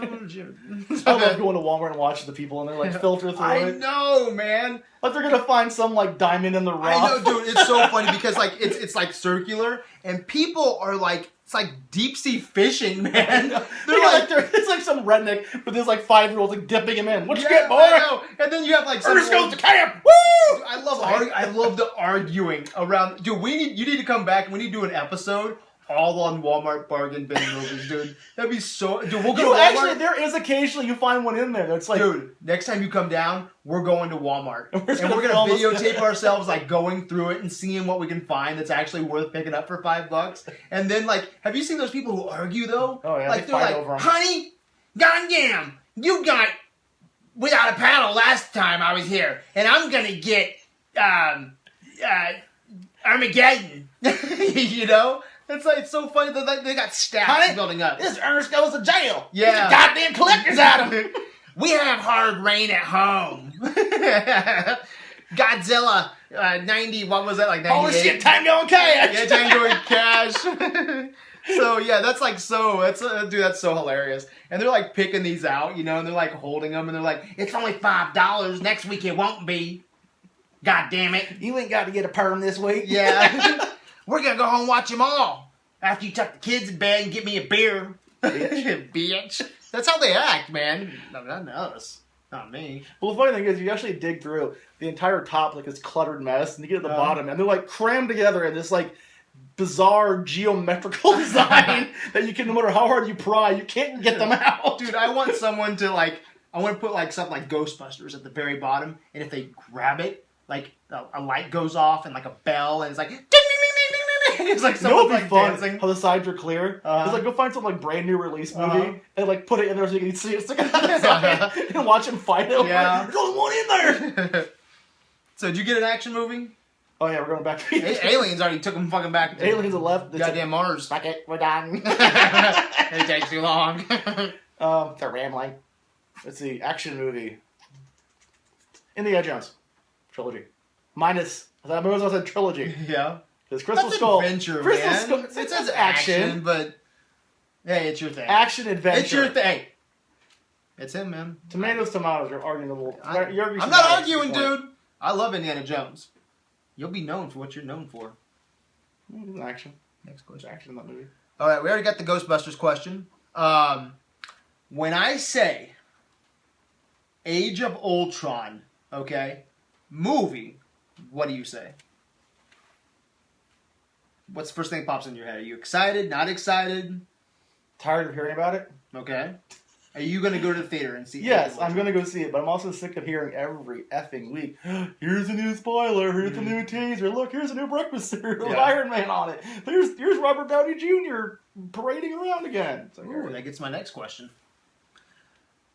[SPEAKER 2] love going to Walmart and watching the people and they're like filter through it.
[SPEAKER 1] I know, man.
[SPEAKER 2] Like they're gonna find some like diamond in the rough.
[SPEAKER 1] I know, dude. It's so funny because like it's like circular and people are like it's like deep sea fishing, man.
[SPEAKER 2] It's like some redneck with his like 5-year-old like dipping him in. What'd you get, boy?
[SPEAKER 1] I know. And then you have like some
[SPEAKER 2] Ernest goes to camp. Woo!
[SPEAKER 1] I love the arguing around. Dude, you need to come back and we need to do an episode all on Walmart bargain bin movies, dude. That'd be so... Dude, we'll go to Walmart.
[SPEAKER 2] Actually, there is occasionally you find one in there that's like...
[SPEAKER 1] Dude, next time you come down, we're going to Walmart. And we're going to videotape ourselves like going through it and seeing what we can find that's actually worth picking up for $5. And then like, have you seen those people who argue though?
[SPEAKER 2] Oh yeah,
[SPEAKER 1] like,
[SPEAKER 2] they're like, over them.
[SPEAKER 1] Honey, goddamn, you got without a paddle last time I was here. And I'm going to get Armageddon. It's like it's so funny that they got stats building up.
[SPEAKER 2] This Ernest goes to jail.
[SPEAKER 1] Yeah,
[SPEAKER 2] the goddamn collectors at him.
[SPEAKER 1] We have hard rain at home. Godzilla 90. What was that like? 98?
[SPEAKER 2] Holy shit! Tango and Cash.
[SPEAKER 1] Yeah, Tango and Cash. So yeah, that's like that's so hilarious. And they're like picking these out, and they're like holding them, and they're like, it's only $5. Next week it won't be. God damn it!
[SPEAKER 2] You ain't got to get a perm this week.
[SPEAKER 1] Yeah. We're going to go home and watch them all. After you tuck the kids in bed and get me a beer. Bitch. That's how they act, man. No, not us. Not me.
[SPEAKER 2] Well, the funny thing is, you actually dig through the entire top, like this cluttered mess, and you get to the bottom, and they're like crammed together in this like bizarre geometrical design that you can, no matter how hard you pry, you can't get them out.
[SPEAKER 1] Dude, I want someone to like, I want to put like something like Ghostbusters at the very bottom, and if they grab it, like a light goes off and like a bell, and it's like, ding, ding, ding, ding, ding, ding. It's like someone like
[SPEAKER 2] fun
[SPEAKER 1] dancing.
[SPEAKER 2] how the sides are clear. It's like go find some like brand new release movie and like put it in there so you can see it stick out the side and watch him fight it.
[SPEAKER 1] Yeah,
[SPEAKER 2] there's only one in there.
[SPEAKER 1] So did you get an action movie?
[SPEAKER 2] Oh yeah, we're going back to
[SPEAKER 1] Aliens already took them fucking back. To
[SPEAKER 2] Aliens have left.
[SPEAKER 1] Goddamn Mars.
[SPEAKER 2] Fuck it, we're done.
[SPEAKER 1] It takes too long.
[SPEAKER 2] They're rambling. Let's see, action movie. Indiana Jones trilogy. Minus, I said trilogy.
[SPEAKER 1] Yeah.
[SPEAKER 2] Because Crystal
[SPEAKER 1] That's
[SPEAKER 2] Skull.
[SPEAKER 1] adventure,
[SPEAKER 2] Crystal
[SPEAKER 1] man.
[SPEAKER 2] Skull.
[SPEAKER 1] It says action, but hey, it's your thing.
[SPEAKER 2] Action adventure.
[SPEAKER 1] It's your thing. It's him, man.
[SPEAKER 2] Tomatoes, you're arguable.
[SPEAKER 1] I'm not arguing, dude. I love Indiana Jones. You'll be known for what you're known for.
[SPEAKER 2] Action.
[SPEAKER 1] Next question.
[SPEAKER 2] There's action in that movie.
[SPEAKER 1] All right, we already got the Ghostbusters question. When I say Age of Ultron, okay, movie, what do you say? What's the first thing that pops in your head? Are you excited? Not excited?
[SPEAKER 2] Tired of hearing about it?
[SPEAKER 1] Okay. Are you going to go to the theater and see it?
[SPEAKER 2] Yes, I'm going to go see it, but I'm also sick of hearing every effing week, here's a new spoiler, here's a new teaser, look, here's a new breakfast cereal with Iron Man on it. Here's Robert Downey Jr. parading around again. So,
[SPEAKER 1] ooh, that gets my next question.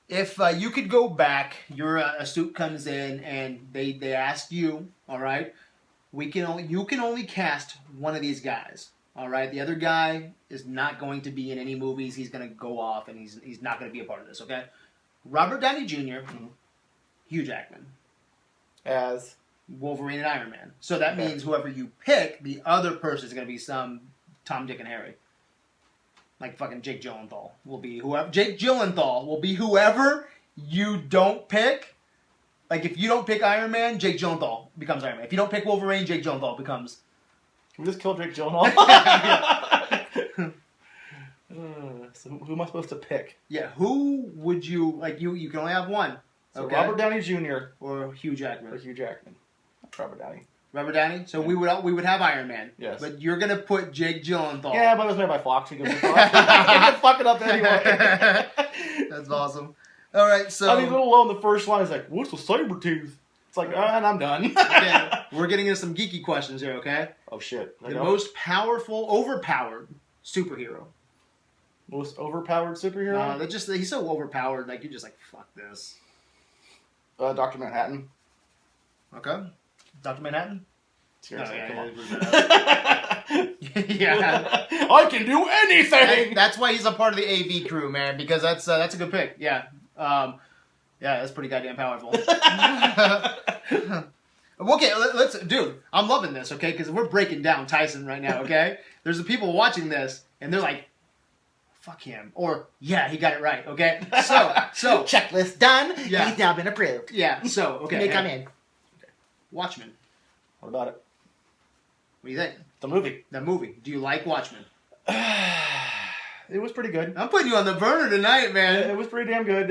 [SPEAKER 1] If you could go back, a suit comes in and they ask you, all right, you can only cast one of these guys. All right, the other guy is not going to be in any movies. He's going to go off, and he's not going to be a part of this. Okay, Robert Downey Jr., Hugh Jackman
[SPEAKER 2] as
[SPEAKER 1] Wolverine and Iron Man. So that means whoever you pick, the other person is going to be some Tom, Dick, and Harry. Like fucking Jake Gyllenhaal will be whoever. Jake Gyllenhaal will be whoever you don't pick. Like if you don't pick Iron Man, Jake Gyllenhaal becomes Iron Man. If you don't pick Wolverine, Jake Gyllenhaal becomes.
[SPEAKER 2] Can we just kill Jake Gyllenhaal? So who am I supposed to pick?
[SPEAKER 1] Yeah, who would you like? You can only have one.
[SPEAKER 2] So okay. Robert Downey Jr.
[SPEAKER 1] or Hugh Jackman.
[SPEAKER 2] Robert Downey.
[SPEAKER 1] Robert Downey. So we would have Iron Man.
[SPEAKER 2] Yes.
[SPEAKER 1] But you're gonna put Jake Gyllenhaal.
[SPEAKER 2] Yeah, but it was made by Fox. He goes to Fox. I can fuck it up anyway.
[SPEAKER 1] That's awesome. All right, so
[SPEAKER 2] I mean, little low in the first line is like, "What's a saber tooth?" It's like, and I'm done.
[SPEAKER 1] Okay, we're getting into some geeky questions here. Okay.
[SPEAKER 2] Oh shit.
[SPEAKER 1] The most powerful, overpowered superhero.
[SPEAKER 2] Most overpowered superhero?
[SPEAKER 1] He's so overpowered. Like you're just like, fuck this.
[SPEAKER 2] Dr. Manhattan.
[SPEAKER 1] Okay. Dr. Manhattan?
[SPEAKER 2] Seriously,
[SPEAKER 1] come
[SPEAKER 2] on.
[SPEAKER 1] Yeah.
[SPEAKER 2] I can do anything!
[SPEAKER 1] That's why he's a part of the AV crew, man, because that's a good pick. Yeah. Yeah, that's pretty goddamn powerful. Okay, dude, I'm loving this, okay, because we're breaking down Tyson right now, okay? There's the people watching this, and they're like, fuck him. Or, yeah, he got it right, okay? So.
[SPEAKER 2] Checklist done.
[SPEAKER 1] Yeah.
[SPEAKER 2] He's now been approved.
[SPEAKER 1] Yeah, so, okay.
[SPEAKER 2] May come in. Okay.
[SPEAKER 1] Watchmen.
[SPEAKER 2] What about it?
[SPEAKER 1] What do you think?
[SPEAKER 2] The movie.
[SPEAKER 1] The movie. Do you like Watchmen?
[SPEAKER 2] It was pretty good.
[SPEAKER 1] I'm putting you on the burner tonight, man.
[SPEAKER 2] It was pretty damn good.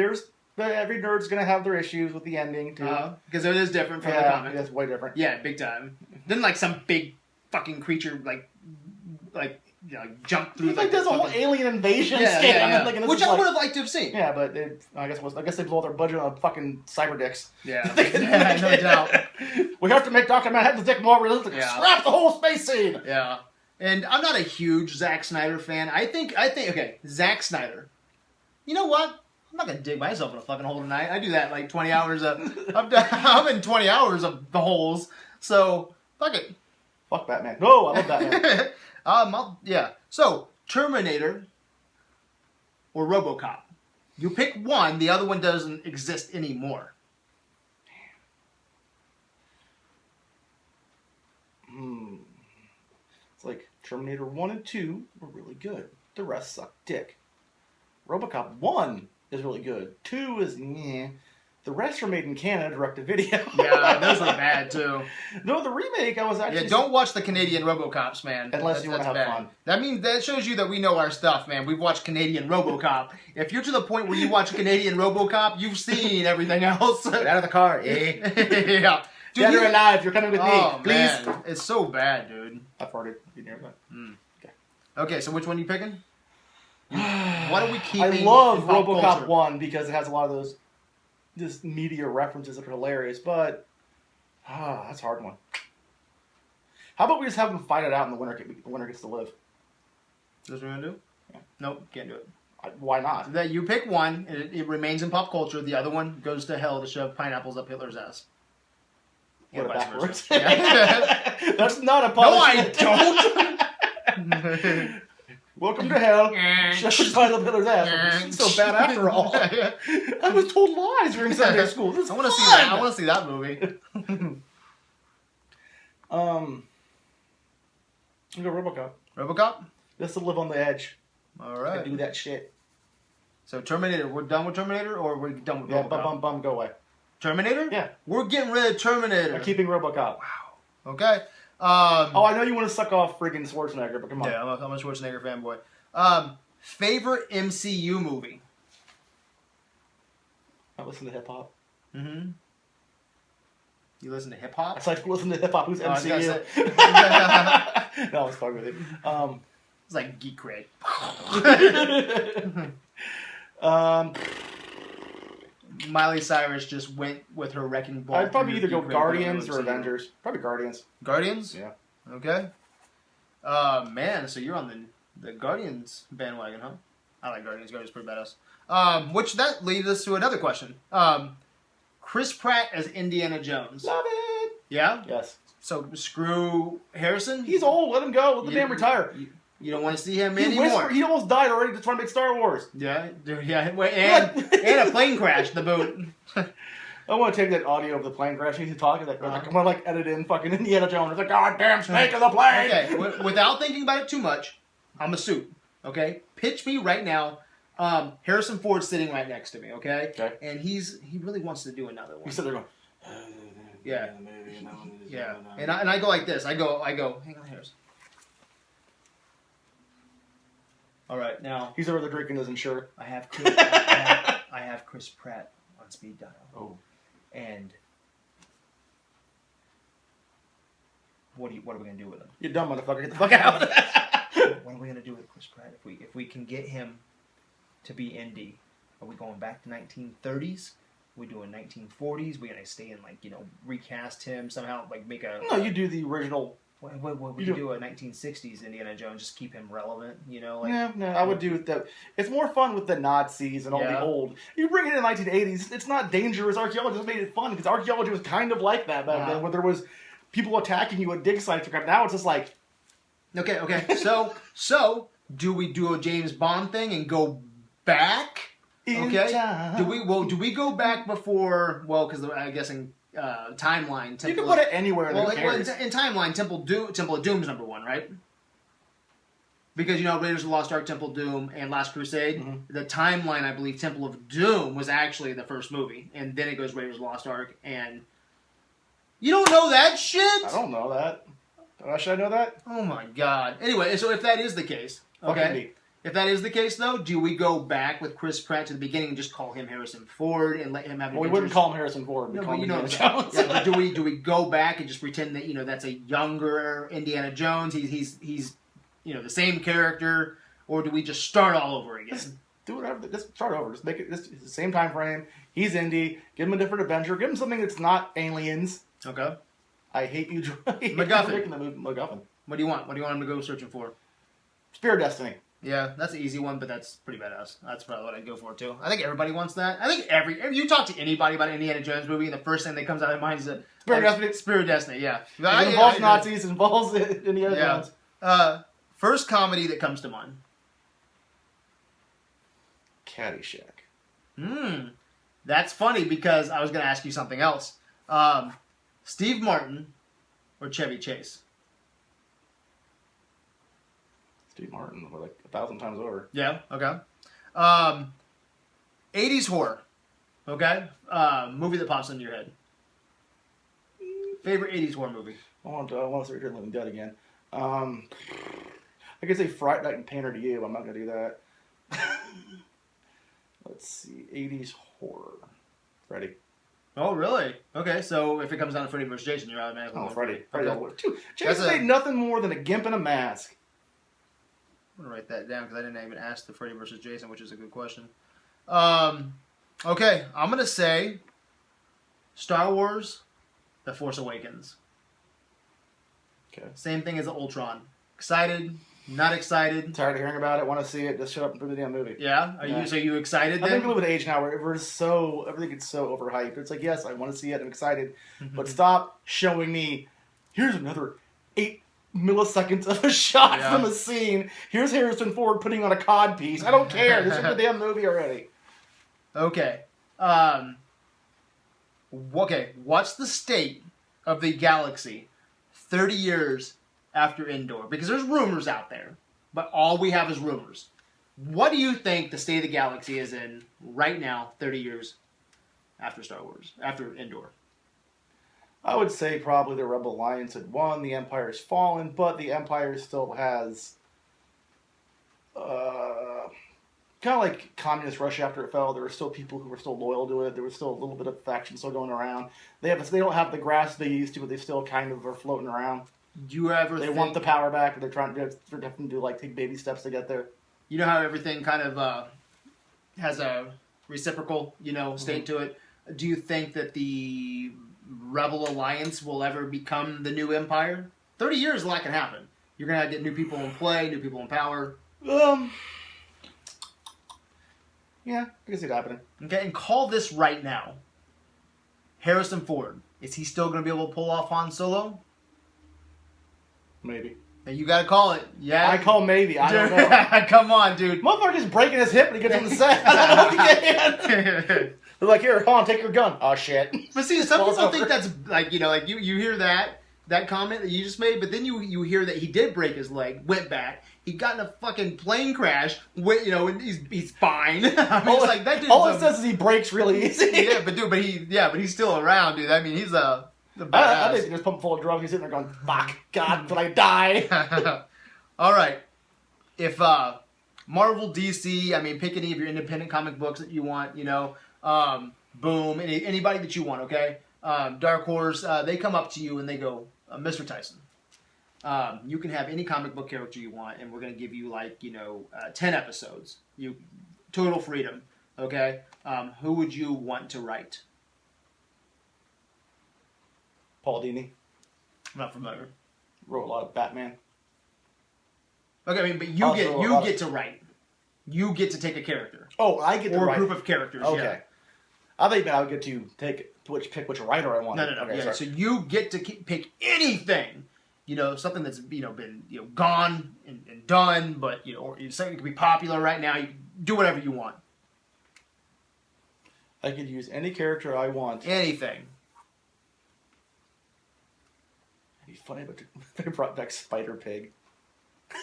[SPEAKER 2] Every nerd's going to have their issues with the ending, too.
[SPEAKER 1] Because it is different from the comic.
[SPEAKER 2] Yeah, it's way different.
[SPEAKER 1] Yeah, big time. Then, like, some big fucking creature, jump through.
[SPEAKER 2] Like there's a whole alien invasion scam.
[SPEAKER 1] Yeah. Which I would have liked to have seen.
[SPEAKER 2] Yeah, but I guess they blew all their budget on fucking cyber dicks.
[SPEAKER 1] Yeah, no doubt.
[SPEAKER 2] We have to make Dr. Manhattan's dick more realistic. Yeah. Scrap the whole space scene.
[SPEAKER 1] Yeah, and I'm not a huge Zack Snyder fan. I think okay, Zack Snyder. You know what? I'm not gonna dig myself in a fucking hole tonight. I do that like 20 hours I'm in 20 hours of the holes. So fuck it.
[SPEAKER 2] Fuck Batman. No, I love Batman.
[SPEAKER 1] Yeah. So, Terminator or RoboCop. You pick one, the other one doesn't exist anymore.
[SPEAKER 2] It's like Terminator 1 and 2 were really good. The rest suck dick. RoboCop 1 is really good. 2 is, The rest are made in Canada, direct to video.
[SPEAKER 1] Yeah, those look bad too.
[SPEAKER 2] No, the remake, I was actually...
[SPEAKER 1] Yeah, don't watch the Canadian RoboCops, man.
[SPEAKER 2] Unless you want to have
[SPEAKER 1] bad.
[SPEAKER 2] fun.
[SPEAKER 1] That shows you that we know our stuff, man. We've watched Canadian RoboCop. If you're to the point where you watch Canadian RoboCop, you've seen everything else.
[SPEAKER 2] Get out of the car, eh?
[SPEAKER 1] Yeah. Dude,
[SPEAKER 2] Dead or alive, you're coming with me, please.
[SPEAKER 1] Man. It's so bad, dude.
[SPEAKER 2] I farted. You near that?
[SPEAKER 1] Okay, so which one are you picking? What are we keeping?
[SPEAKER 2] I love
[SPEAKER 1] in pop
[SPEAKER 2] RoboCop
[SPEAKER 1] culture?
[SPEAKER 2] 1 because it has a lot of those just media references that are hilarious, but that's a hard one. How about we just have them fight it out and the winner gets to live?
[SPEAKER 1] That's what we're gonna do?
[SPEAKER 2] Yeah.
[SPEAKER 1] Nope, can't do it.
[SPEAKER 2] Why not?
[SPEAKER 1] That you pick one, and it remains in pop culture. The other one goes to hell to shove pineapples up Hitler's ass.
[SPEAKER 2] Put it
[SPEAKER 1] vice
[SPEAKER 2] backwards.
[SPEAKER 1] versa. Yeah.
[SPEAKER 2] That's not a
[SPEAKER 1] No, I
[SPEAKER 2] punishment.
[SPEAKER 1] don't.
[SPEAKER 2] Welcome to hell. Shove pineapple up Hitler's ass. It's so bad after all. I was told lies during Sunday school. This is
[SPEAKER 1] I want to
[SPEAKER 2] fun.
[SPEAKER 1] see that. I want to see that movie.
[SPEAKER 2] We go RoboCop.
[SPEAKER 1] RoboCop.
[SPEAKER 2] Just to live on the edge.
[SPEAKER 1] All
[SPEAKER 2] I
[SPEAKER 1] right.
[SPEAKER 2] do that shit.
[SPEAKER 1] So Terminator. We're done with Terminator, or we're done with
[SPEAKER 2] Yeah,
[SPEAKER 1] RoboCop?
[SPEAKER 2] bum, go away.
[SPEAKER 1] Terminator.
[SPEAKER 2] Yeah.
[SPEAKER 1] We're getting rid of Terminator.
[SPEAKER 2] I'm keeping RoboCop.
[SPEAKER 1] Okay.
[SPEAKER 2] Oh, I know you want to suck off friggin' Schwarzenegger, but come on.
[SPEAKER 1] Yeah, I'm a Schwarzenegger fanboy. Favorite MCU movie?
[SPEAKER 2] I listen to hip hop.
[SPEAKER 1] Mm-hmm. You listen to hip
[SPEAKER 2] I
[SPEAKER 1] hop?
[SPEAKER 2] said listen to hip hop. Who's MCU? No, I was fucking with you.
[SPEAKER 1] It's like Geek Cred. Miley Cyrus just went with her wrecking ball.
[SPEAKER 2] I'd probably either go
[SPEAKER 1] Geek Cred
[SPEAKER 2] Guardians or
[SPEAKER 1] MCU.
[SPEAKER 2] Avengers. Probably Guardians.
[SPEAKER 1] Guardians?
[SPEAKER 2] Yeah.
[SPEAKER 1] Okay. Man, so you're on the Guardians bandwagon, huh? I like Guardians. Guardians pretty badass. Which that leads us to another question. Chris Pratt as Indiana Jones.
[SPEAKER 2] Love it.
[SPEAKER 1] Yeah?
[SPEAKER 2] Yes.
[SPEAKER 1] So screw Harrison?
[SPEAKER 2] He's old. Let him go. Let the man retire.
[SPEAKER 1] You don't want to see him
[SPEAKER 2] He
[SPEAKER 1] anymore.
[SPEAKER 2] He almost died already just trying to make Star Wars.
[SPEAKER 1] Yeah, dude, yeah. And a plane crash to boot.
[SPEAKER 2] I want to take that audio of the plane crash. He's talking. I want to like edit in fucking Indiana Jones. It's a goddamn snake of the plane.
[SPEAKER 1] Okay, without thinking about it too much, I'm a suit. Okay, pitch me right now. Harrison Ford's sitting right next to me. Okay, and he really wants to do another one.
[SPEAKER 2] He said they're going.
[SPEAKER 1] Yeah, yeah. And I go like this. I go. Hang on, Harrison. All right, now
[SPEAKER 2] He's over there drinking his insure.
[SPEAKER 1] I have Chris Pratt on speed dial.
[SPEAKER 2] Oh.
[SPEAKER 1] And what are we gonna do with him?
[SPEAKER 2] You dumb motherfucker. Get the fuck out.
[SPEAKER 1] What are we gonna do with Chris Pratt if we can get him to be Indy? Are we going back to 1930s? Are we doing 1940s? We gonna stay in recast him somehow, make a
[SPEAKER 2] No, you do the original.
[SPEAKER 1] What would you do a 1960s Indiana Jones? Just keep him relevant,
[SPEAKER 2] No, I would do that. It's more fun with the Nazis and all the old. You bring it in the 1980s, it's not dangerous. Archaeology just made it fun because archaeology was kind of like that back then, where there was people attacking you at dig sites. Now it's just like,
[SPEAKER 1] okay. So do we do a James Bond thing and go back? Okay. Do we go back before? Well, because I guess in timeline,
[SPEAKER 2] you can put it anywhere.
[SPEAKER 1] In timeline, Temple of Doom's number one, right? Because Raiders of the Lost Ark, Temple of Doom, and Last Crusade. Mm-hmm. The timeline, I believe, Temple of Doom was actually the first movie, and then it goes Raiders of the Lost Ark, and you don't know that shit.
[SPEAKER 2] I don't know that. Should I know that?
[SPEAKER 1] Oh my god. Anyway, so if that is the case, okay. If that is the case, though, do we go back with Chris Pratt to the beginning and just call him Harrison Ford and let him have?
[SPEAKER 2] Well, we wouldn't call him Harrison Ford.
[SPEAKER 1] No, but but do we go back and just pretend that that's a younger Indiana Jones? He's the same character, or do we just start all over again?
[SPEAKER 2] Just do whatever. Just start over. Just make it the same time frame. He's Indy. Give him a different adventure. Give him something that's not aliens.
[SPEAKER 1] Okay.
[SPEAKER 2] I hate you,
[SPEAKER 1] MacGuffin.
[SPEAKER 2] MacGuffin.
[SPEAKER 1] What do you want? What do you want him to go searching for?
[SPEAKER 2] Spear of Destiny.
[SPEAKER 1] Yeah, that's an easy one, but that's pretty badass. That's probably what I'd go for, too. I think everybody wants that. I think if you talk to anybody about an Indiana Jones movie, and the first thing that comes out of their mind is
[SPEAKER 2] Spear of Destiny.
[SPEAKER 1] Spear of Destiny, yeah.
[SPEAKER 2] It involves Nazis, it involves Indiana Jones.
[SPEAKER 1] First comedy that comes to mind.
[SPEAKER 2] Caddyshack.
[SPEAKER 1] That's funny because I was going to ask you something else. Steve Martin or Chevy Chase?
[SPEAKER 2] Steve Martin, like 1,000 times over.
[SPEAKER 1] Yeah, okay. 80s horror. Okay. Movie that pops into your head. Favorite 80s horror movie?
[SPEAKER 2] I want to see Return of the Living Dead again. I could say Fright Night and Painter to You. I'm not going to do that. Let's see. 80s horror. Freddy.
[SPEAKER 1] Oh, really? Okay, so if it comes down to Freddy versus Jason, you're automatically
[SPEAKER 2] Oh,
[SPEAKER 1] going
[SPEAKER 2] Freddy.
[SPEAKER 1] Freddy.
[SPEAKER 2] Freddy. Dude, Jason made nothing more than a gimp and a mask.
[SPEAKER 1] I'm going to write that down because I didn't even ask the Freddy versus Jason, which is a good question. Okay, I'm going to say Star Wars, The Force Awakens.
[SPEAKER 2] Okay.
[SPEAKER 1] Same thing as Ultron. Excited, not excited.
[SPEAKER 2] Tired of hearing about it, want to see it, just shut up and put the damn movie.
[SPEAKER 1] Yeah? So you excited then?
[SPEAKER 2] I think we live with age now where everything gets so overhyped. It's like, yes, I want to see it, I'm excited, but stop showing me, here's another 8 milliseconds of a shot from a scene. Here's Harrison Ford putting on a cod piece. I don't care. This is the damn movie already.
[SPEAKER 1] Okay. Okay, what's the state of the galaxy 30 years after Endor? Because there's rumors out there, but all we have is rumors. What do you think the state of the galaxy is in right now, 30 years after Star Wars, after Endor?
[SPEAKER 2] I would say probably the Rebel Alliance had won, the Empire's fallen, but the Empire still has kind of like communist Russia after it fell. There were still people who were still loyal to it. There was still a little bit of faction still going around. They don't have the grasp they used to, but they still kind of are floating around.
[SPEAKER 1] Do you ever
[SPEAKER 2] They want the power back, but they're trying to do like take baby steps to get there.
[SPEAKER 1] You know how everything kind of has a reciprocal, state to it? Do you think that the Rebel Alliance will ever become the new Empire? 30 years, a lot can happen. You're going to get new people in play, new people in power.
[SPEAKER 2] Yeah, I can see it happening.
[SPEAKER 1] Okay, and call this right now. Harrison Ford. Is he still going to be able to pull off Han Solo?
[SPEAKER 2] Maybe.
[SPEAKER 1] And you got to call it. Yeah.
[SPEAKER 2] I call maybe. I don't know.
[SPEAKER 1] Come on, dude.
[SPEAKER 2] Motherfucker just breaking his hip when he gets on the set. I don't know if he can. They're like, here, Han, take your gun. Oh, shit.
[SPEAKER 1] But see, some people think that's like, you hear that comment that you just made, but then you hear that he did break his leg, went back. He got in a fucking plane crash. And he's fine. I mean, it's like that dude.
[SPEAKER 2] All it says is he breaks really easy.
[SPEAKER 1] Yeah, but he's still around, dude. I mean, he's a badass.
[SPEAKER 2] I think he's just pumped full of drugs. He's sitting there going, "Fuck, God, did I die?"
[SPEAKER 1] All right. If Marvel, DC, I mean, pick any of your independent comic books that you want. Boom, anybody that you want. Okay. Dark Horse. They come up to you and they go, Mr. Tyson. You can have any comic book character you want, and we're going to give you 10 episodes. Total freedom. Okay. Who would you want to write?
[SPEAKER 2] Paul Dini.
[SPEAKER 1] I'm not familiar.
[SPEAKER 2] Wrote a lot of Batman.
[SPEAKER 1] Okay, I mean, but you get to write. You get to take a character.
[SPEAKER 2] Oh, I get to write.
[SPEAKER 1] Or a group of characters.
[SPEAKER 2] Okay.
[SPEAKER 1] Yeah.
[SPEAKER 2] I think I would get to pick which writer I want.
[SPEAKER 1] No.
[SPEAKER 2] Okay,
[SPEAKER 1] yeah, so you get to pick anything. Something that's been gone and done, but or something that could be popular right now. You can do whatever you want.
[SPEAKER 2] I could use any character I want.
[SPEAKER 1] Anything.
[SPEAKER 2] It'd be funny, but they brought back Spider Pig.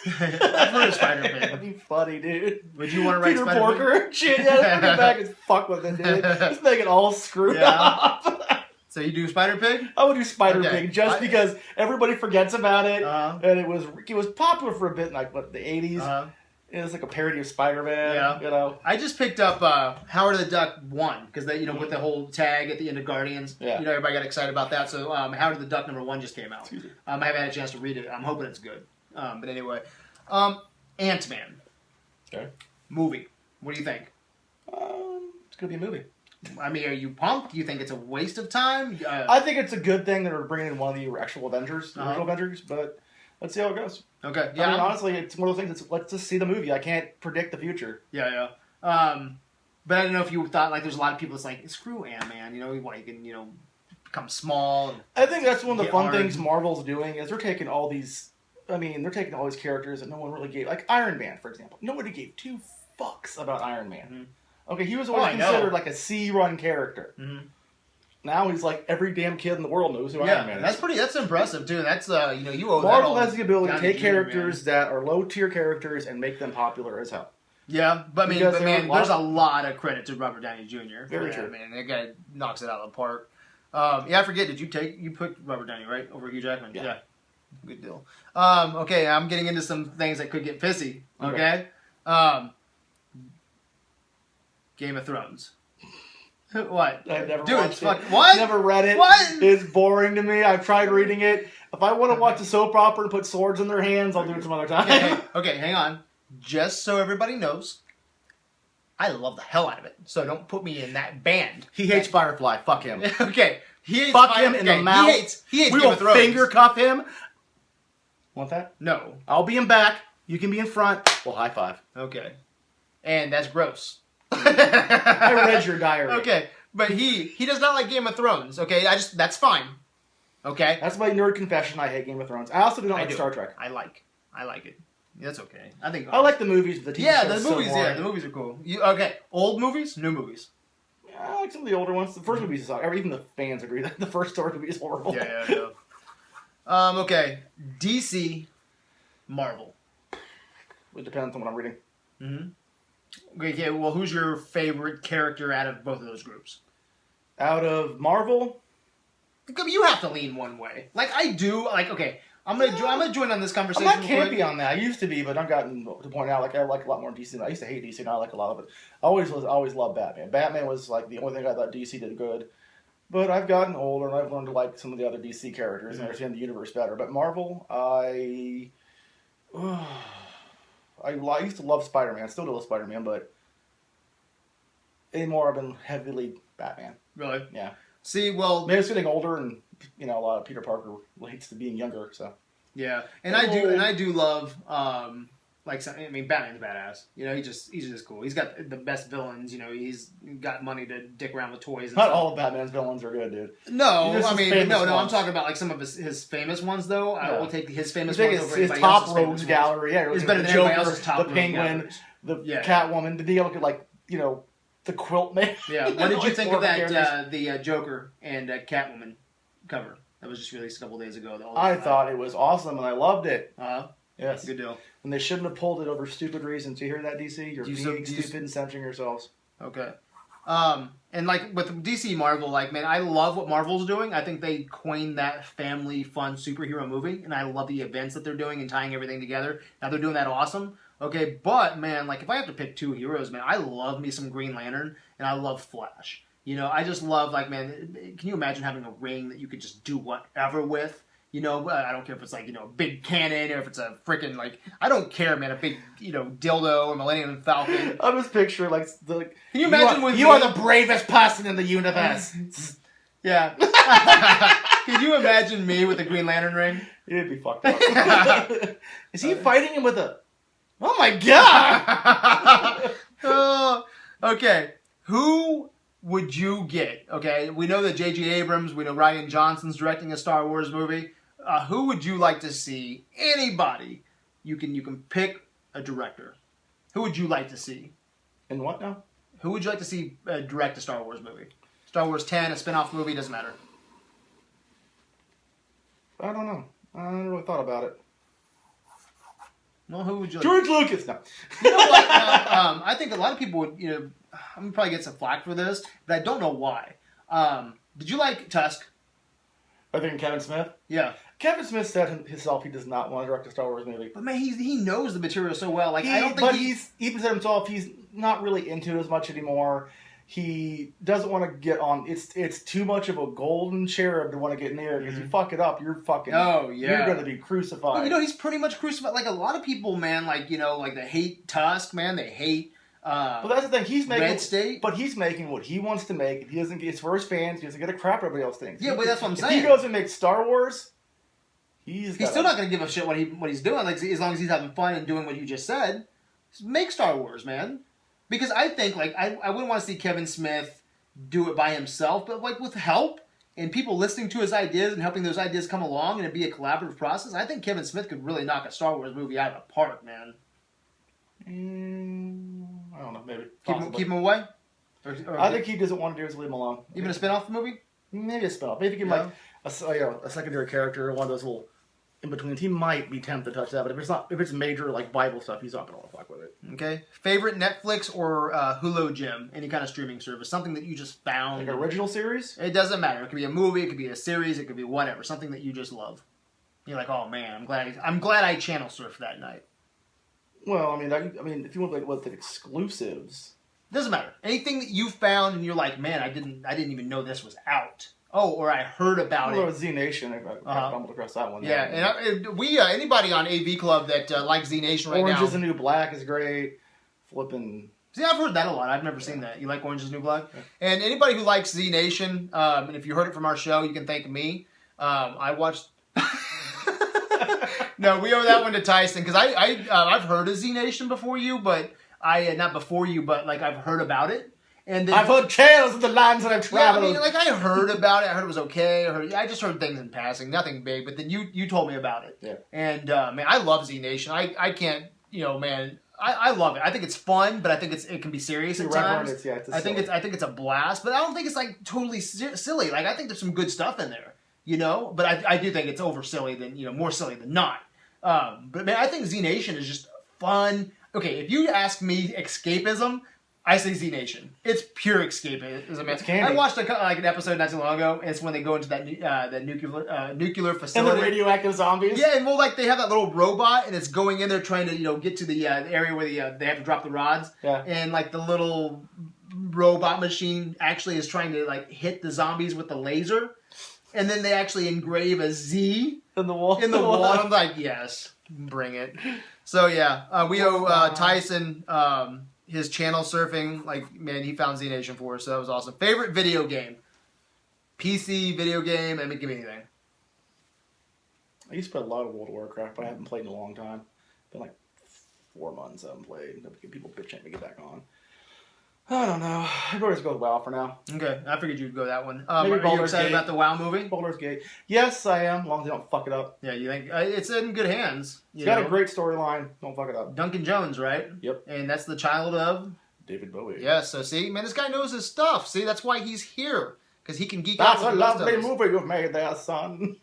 [SPEAKER 1] I've heard of Spider Pig.
[SPEAKER 2] That'd be funny, dude.
[SPEAKER 1] Would you want to write
[SPEAKER 2] Peter
[SPEAKER 1] Spider
[SPEAKER 2] Porker?
[SPEAKER 1] Pig?
[SPEAKER 2] Shit, yeah, bring it back and fuck with it, dude. Just make it all screwed up.
[SPEAKER 1] So you do Spider Pig?
[SPEAKER 2] I would do Spider Pig just because everybody forgets about it, and it was popular for a bit in the 80s. It was like a parody of Spider-Man.
[SPEAKER 1] Yeah. I just picked up Howard the Duck 1 because they with the whole tag at the end of Guardians.
[SPEAKER 2] Yeah.
[SPEAKER 1] Everybody got excited about that. So Howard the Duck #1 just came out. I haven't had a chance to read it. I'm hoping it's good. But anyway, Ant-Man.
[SPEAKER 2] Okay.
[SPEAKER 1] Movie. What do you think?
[SPEAKER 2] It's gonna be a movie.
[SPEAKER 1] I mean, are you pumped? Do you think it's a waste of time?
[SPEAKER 2] I think it's a good thing that we're bringing in one of the actual Avengers, the original Avengers, but let's see how it goes.
[SPEAKER 1] Okay.
[SPEAKER 2] Yeah. I mean, honestly, it's one of those things let's just see the movie. I can't predict the future.
[SPEAKER 1] Yeah. But I don't know if you thought there's a lot of people that's like, screw Ant-Man, he can, become small. And
[SPEAKER 2] I think that's one of the fun things Marvel's doing is they're taking all these characters that no one really gave, like Iron Man, for example. Nobody gave 2 fucks about Iron Man. Mm-hmm. Okay, he was always considered like a C-run character. Mm-hmm. Now he's like every damn kid in the world knows who Iron Man is.
[SPEAKER 1] That's impressive too. That's you owe
[SPEAKER 2] Marvel has the ability to take characters that are low-tier characters and make them popular as hell.
[SPEAKER 1] Yeah, but
[SPEAKER 2] Because
[SPEAKER 1] man, there's a lot of credit to Robert Downey Jr.
[SPEAKER 2] Very
[SPEAKER 1] for that,
[SPEAKER 2] true.
[SPEAKER 1] man. That guy knocks it out of the park. Yeah, I forget. Did you put Robert Downey right over Hugh Jackman?
[SPEAKER 2] Yeah.
[SPEAKER 1] Good deal. Okay, I'm getting into some things that could get pissy. Okay. Game of Thrones. What?
[SPEAKER 2] I've never
[SPEAKER 1] Dude,
[SPEAKER 2] watched it.
[SPEAKER 1] What?
[SPEAKER 2] Never read it.
[SPEAKER 1] What?
[SPEAKER 2] It's boring to me. I've tried reading it. If I want to watch a soap opera and put swords in their hands, I'll do it some other time.
[SPEAKER 1] Okay, hang on. Just so everybody knows, I love the hell out of it. So don't put me in that band.
[SPEAKER 2] He hates Firefly. Fuck him.
[SPEAKER 1] Okay. He hates
[SPEAKER 2] Fuck him in the mouth.
[SPEAKER 1] He hates
[SPEAKER 2] we
[SPEAKER 1] Game
[SPEAKER 2] will
[SPEAKER 1] of Thrones.
[SPEAKER 2] finger cuff him. Want that?
[SPEAKER 1] No.
[SPEAKER 2] I'll be in back. You can be in front. We'll high five.
[SPEAKER 1] Okay. And that's gross.
[SPEAKER 2] I read your diary.
[SPEAKER 1] Okay. But he does not like Game of Thrones. Okay. That's fine. Okay.
[SPEAKER 2] That's my nerd confession. I hate Game of Thrones. I also do not like Star Trek.
[SPEAKER 1] I like it. That's okay.
[SPEAKER 2] I like the movies, but the TV shows
[SPEAKER 1] the movies.
[SPEAKER 2] So
[SPEAKER 1] The movies are cool. Okay. Old movies, new movies.
[SPEAKER 2] I like some of the older ones. The first movies suck. Even the fans agree that the first Thor movie is horrible.
[SPEAKER 1] Yeah. Okay. DC, Marvel.
[SPEAKER 2] It depends on what I'm reading.
[SPEAKER 1] Mm-hmm. Okay, well, who's your favorite character out of both of those groups?
[SPEAKER 2] Out of Marvel?
[SPEAKER 1] You have to lean one way. Like, I do. Like, okay, I'm gonna join on this conversation.
[SPEAKER 2] I'm not campy on that. I used to be, but I've gotten to point out, like, I like a lot more DC. I used to hate DC, now I like a lot of it. I always loved Batman. Batman was, like, the only thing I thought DC did good. But I've gotten older, and I've learned to like some of the other DC characters and understand the universe better. But Marvel, I used to love Spider-Man. Still do love Spider-Man, but anymore I've been heavily Batman.
[SPEAKER 1] Really?
[SPEAKER 2] Yeah.
[SPEAKER 1] See, well,
[SPEAKER 2] maybe it's getting older, and a lot of Peter Parker relates to being younger. So
[SPEAKER 1] yeah, and I do love Batman's badass. He's just cool. He's got the best villains. He's got money to dick around with toys. And
[SPEAKER 2] not
[SPEAKER 1] stuff.
[SPEAKER 2] all of Batman's villains are good, dude.
[SPEAKER 1] No, no.
[SPEAKER 2] Ones.
[SPEAKER 1] I'm talking about like some of his famous ones though. Yeah. I will take his famous ones over
[SPEAKER 2] his top rogues gallery. Yeah,
[SPEAKER 1] it's better than
[SPEAKER 2] Joker,
[SPEAKER 1] everybody else's top.
[SPEAKER 2] The Penguin, the Catwoman. Did you look at the Quilt Man?
[SPEAKER 1] Yeah. What did you think of that? The Joker and Catwoman cover that was just released a couple days ago.
[SPEAKER 2] I thought it was awesome and I loved it.
[SPEAKER 1] Yes. Good deal.
[SPEAKER 2] And they shouldn't have pulled it over stupid reasons. You hear that, DC? You're being stupid and censoring yourselves.
[SPEAKER 1] Okay. And like with DC Marvel, like, man, I love what Marvel's doing. I think they coined that family fun superhero movie, and I love the events that they're doing and tying everything together. Now they're doing that awesome. Okay, but man, like if I have to pick two heroes, man, I love me some Green Lantern and I love Flash. I just love, like, man, can you imagine having a ring that you could just do whatever with? I don't care if it's like, a big cannon or if it's a freaking, like, I don't care, man, a big, dildo or Millennium Falcon.
[SPEAKER 2] I'm just picturing, like,
[SPEAKER 1] can you imagine
[SPEAKER 2] you are the bravest person in the universe.
[SPEAKER 1] Yeah. Can you imagine me with a Green Lantern ring?
[SPEAKER 2] You'd be fucked up. Is he fighting him with a... Oh my god!
[SPEAKER 1] Okay. Who would you get? Okay, we know that J.J. Abrams, we know Rian Johnson's directing a Star Wars movie. Who would you like to see? Anybody. You can pick a director. Who would you like to see?
[SPEAKER 2] And what now?
[SPEAKER 1] Who would you like to see direct a Star Wars movie? Star Wars 10, a spin-off movie, doesn't matter.
[SPEAKER 2] I don't know. I haven't really thought about it.
[SPEAKER 1] Well, who would you like?
[SPEAKER 2] George Lucas. No.
[SPEAKER 1] You know what? I think a lot of people would, I'm going to probably get some flack for this, but I don't know why. Did you like Tusk?
[SPEAKER 2] I think Kevin Smith?
[SPEAKER 1] Yeah.
[SPEAKER 2] Kevin Smith said himself he does not want to direct a Star Wars movie.
[SPEAKER 1] But man, he knows the material so well. Like, I don't think
[SPEAKER 2] he's even said himself he's not really into it as much anymore. He doesn't want to get on. It's too much of a golden cherub to want to get near because you fuck it up, you're fucking. Oh yeah. You're going to be crucified.
[SPEAKER 1] Well, he's pretty much crucified. Like a lot of people, man. Like like they hate Tusk, man. They hate.
[SPEAKER 2] But that's the thing. He's making
[SPEAKER 1] Red State.
[SPEAKER 2] But he's making what he wants to make. If he doesn't get it's for his fans, he doesn't get a crap everybody else thinks.
[SPEAKER 1] Yeah, but that's what I'm saying.
[SPEAKER 2] If he goes and makes Star Wars, he's
[SPEAKER 1] still not going to give a shit what he's doing. Like as long as he's having fun and doing what you just said, make Star Wars, man. Because I think I wouldn't want to see Kevin Smith do it by himself, but like with help and people listening to his ideas and helping those ideas come along and it be a collaborative process. I think Kevin Smith could really knock a Star Wars movie out of the park, man.
[SPEAKER 2] I don't know, maybe.
[SPEAKER 1] Keep him away?
[SPEAKER 2] I think he doesn't want to do it, so leave him alone.
[SPEAKER 1] Even a spin-off movie?
[SPEAKER 2] Maybe a spin-off. Maybe give him a secondary character, one of those little in between. He might be tempted to touch that, but if it's major like Bible stuff, he's not gonna want to fuck with it.
[SPEAKER 1] Okay. Favorite Netflix or Hulu gem, any kind of streaming service, something that you just found.
[SPEAKER 2] Like original series?
[SPEAKER 1] It doesn't matter. It could be a movie, it could be a series, it could be whatever. Something that you just love. You're like, oh man, I'm glad I channel surfed that night.
[SPEAKER 2] Well, I mean, if you want like exclusives,
[SPEAKER 1] Doesn't matter. Anything that you found and you're like, man, I didn't even know this was out. Oh, or I heard about it.
[SPEAKER 2] Z Nation. I stumbled across that one.
[SPEAKER 1] Yeah, and we anybody on AV Club that likes Z Nation right
[SPEAKER 2] Orange
[SPEAKER 1] now.
[SPEAKER 2] is the New Black is great. Flipping.
[SPEAKER 1] See, I've heard that a lot. I've never seen that. You like Orange is the New Black? Yeah. And anybody who likes Z Nation, and if you heard it from our show, you can thank me. I watched. No, we owe that one to Tyson because I've heard of Z Nation before you, but not before you, but like I've heard about it. And then,
[SPEAKER 2] I've heard tales of the lands that I've traveled.
[SPEAKER 1] Yeah, I mean, like I heard about it. I heard it was okay. I just heard things in passing, nothing big. But then you told me about it.
[SPEAKER 2] Yeah.
[SPEAKER 1] And man, I love Z Nation. I can't, man. I love it. I think it's fun, but I think it can be serious at times. I think it's a blast, but I don't think it's like totally silly. Like I think there's some good stuff in there, But I do think it's over silly than more silly than not. But man, I think Z Nation is just fun. Okay, if you ask me escapism, I say Z Nation. It's pure escapism.
[SPEAKER 2] It's candy.
[SPEAKER 1] I watched an episode not too long ago, and it's when they go into that nuclear facility.
[SPEAKER 2] And the radioactive zombies.
[SPEAKER 1] Yeah, and they have that little robot, and it's going in there trying to get to the area where they have to drop the rods.
[SPEAKER 2] Yeah.
[SPEAKER 1] And like the little robot machine actually is trying to like hit the zombies with the laser, and then they actually engrave a Z
[SPEAKER 2] in the wall.
[SPEAKER 1] I'm like, yes, bring it. So yeah, we owe Tyson. His channel surfing, like, man, he found Z Nation for us, so that was awesome. Favorite video game? PC, video game, I mean, give me anything.
[SPEAKER 2] I used to play a lot of World of Warcraft, but I haven't played in a long time. It's been like 4 months I haven't played. People bitching at me to get back on. I don't know. I'd probably just go with WoW for now.
[SPEAKER 1] Okay, I figured you'd go that one.
[SPEAKER 2] Maybe
[SPEAKER 1] are you excited about the WoW movie?
[SPEAKER 2] Baldur's Gate. Yes, I am, as long as they don't fuck it up.
[SPEAKER 1] Yeah, you think? It's in good hands.
[SPEAKER 2] It's got a great storyline. Don't fuck it up.
[SPEAKER 1] Duncan Jones, right?
[SPEAKER 2] Yep.
[SPEAKER 1] And that's the child of?
[SPEAKER 2] David Bowie.
[SPEAKER 1] Yeah, so see, man, this guy knows his stuff. See, that's why he's here. Because he can geek
[SPEAKER 2] out.
[SPEAKER 1] That's
[SPEAKER 2] a lovely movie you've made there, son.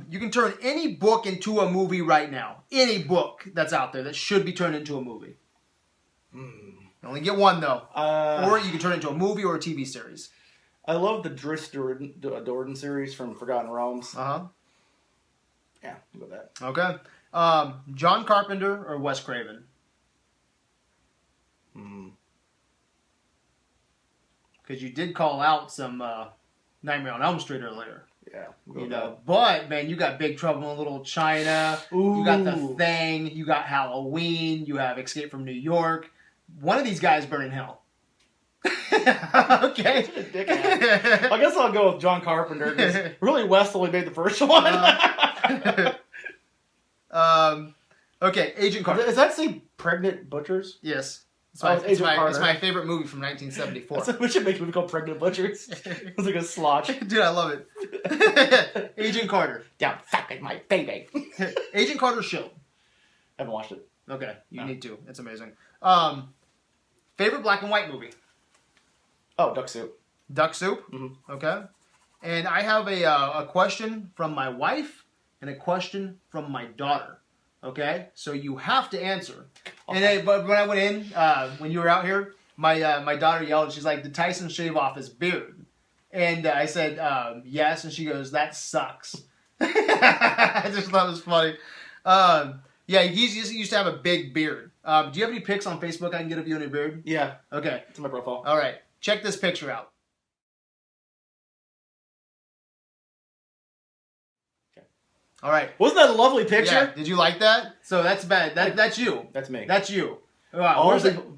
[SPEAKER 1] You can turn any book into a movie right now. Any book that's out there that should be turned into a movie. You only get one, though. Or you can turn it into a movie or a TV series.
[SPEAKER 2] I love the Driss Jordan series from Forgotten Realms.
[SPEAKER 1] Uh-huh.
[SPEAKER 2] Yeah, I'll go with that.
[SPEAKER 1] Okay. John Carpenter or Wes Craven? Because you did call out some Nightmare on Elm Street earlier.
[SPEAKER 2] Yeah.
[SPEAKER 1] But, man, you got Big Trouble in Little China.
[SPEAKER 2] Ooh.
[SPEAKER 1] You got The Thing. You got Halloween. You have Escape from New York. One of these guys burn in hell. Okay.
[SPEAKER 2] I guess I'll go with John Carpenter. Really, Wes only made the first one.
[SPEAKER 1] Okay, Agent Carter.
[SPEAKER 2] Does that say Pregnant Butchers?
[SPEAKER 1] Yes. It's my favorite movie from 1974.
[SPEAKER 2] We should make a movie called Pregnant Butchers. It's like a slotch.
[SPEAKER 1] Dude, I love it. Agent Carter.
[SPEAKER 2] Don't fuck with my baby.
[SPEAKER 1] Agent Carter show.
[SPEAKER 2] I haven't watched it.
[SPEAKER 1] Okay, you need to. It's amazing. Favorite black and white movie?
[SPEAKER 2] Oh, Duck Soup.
[SPEAKER 1] Duck Soup?
[SPEAKER 2] Mm-hmm.
[SPEAKER 1] Okay. And I have a question from my wife and a question from my daughter. Okay? So you have to answer. Okay. But when I went in, when you were out here, my daughter yelled, she's like, did Tyson shave off his beard? And I said, yes. And she goes, that sucks. I just thought it was funny. Yeah, he used to have a big beard. Do you have any pics on Facebook I can get of you and your beard?
[SPEAKER 2] Yeah.
[SPEAKER 1] Okay.
[SPEAKER 2] It's in my profile.
[SPEAKER 1] All right. Check this picture out.
[SPEAKER 2] Okay.
[SPEAKER 1] All right.
[SPEAKER 2] Wasn't that a lovely picture?
[SPEAKER 1] Yeah. Did you like that? So that's bad. That's you.
[SPEAKER 2] That's me.
[SPEAKER 1] That's you. Wow.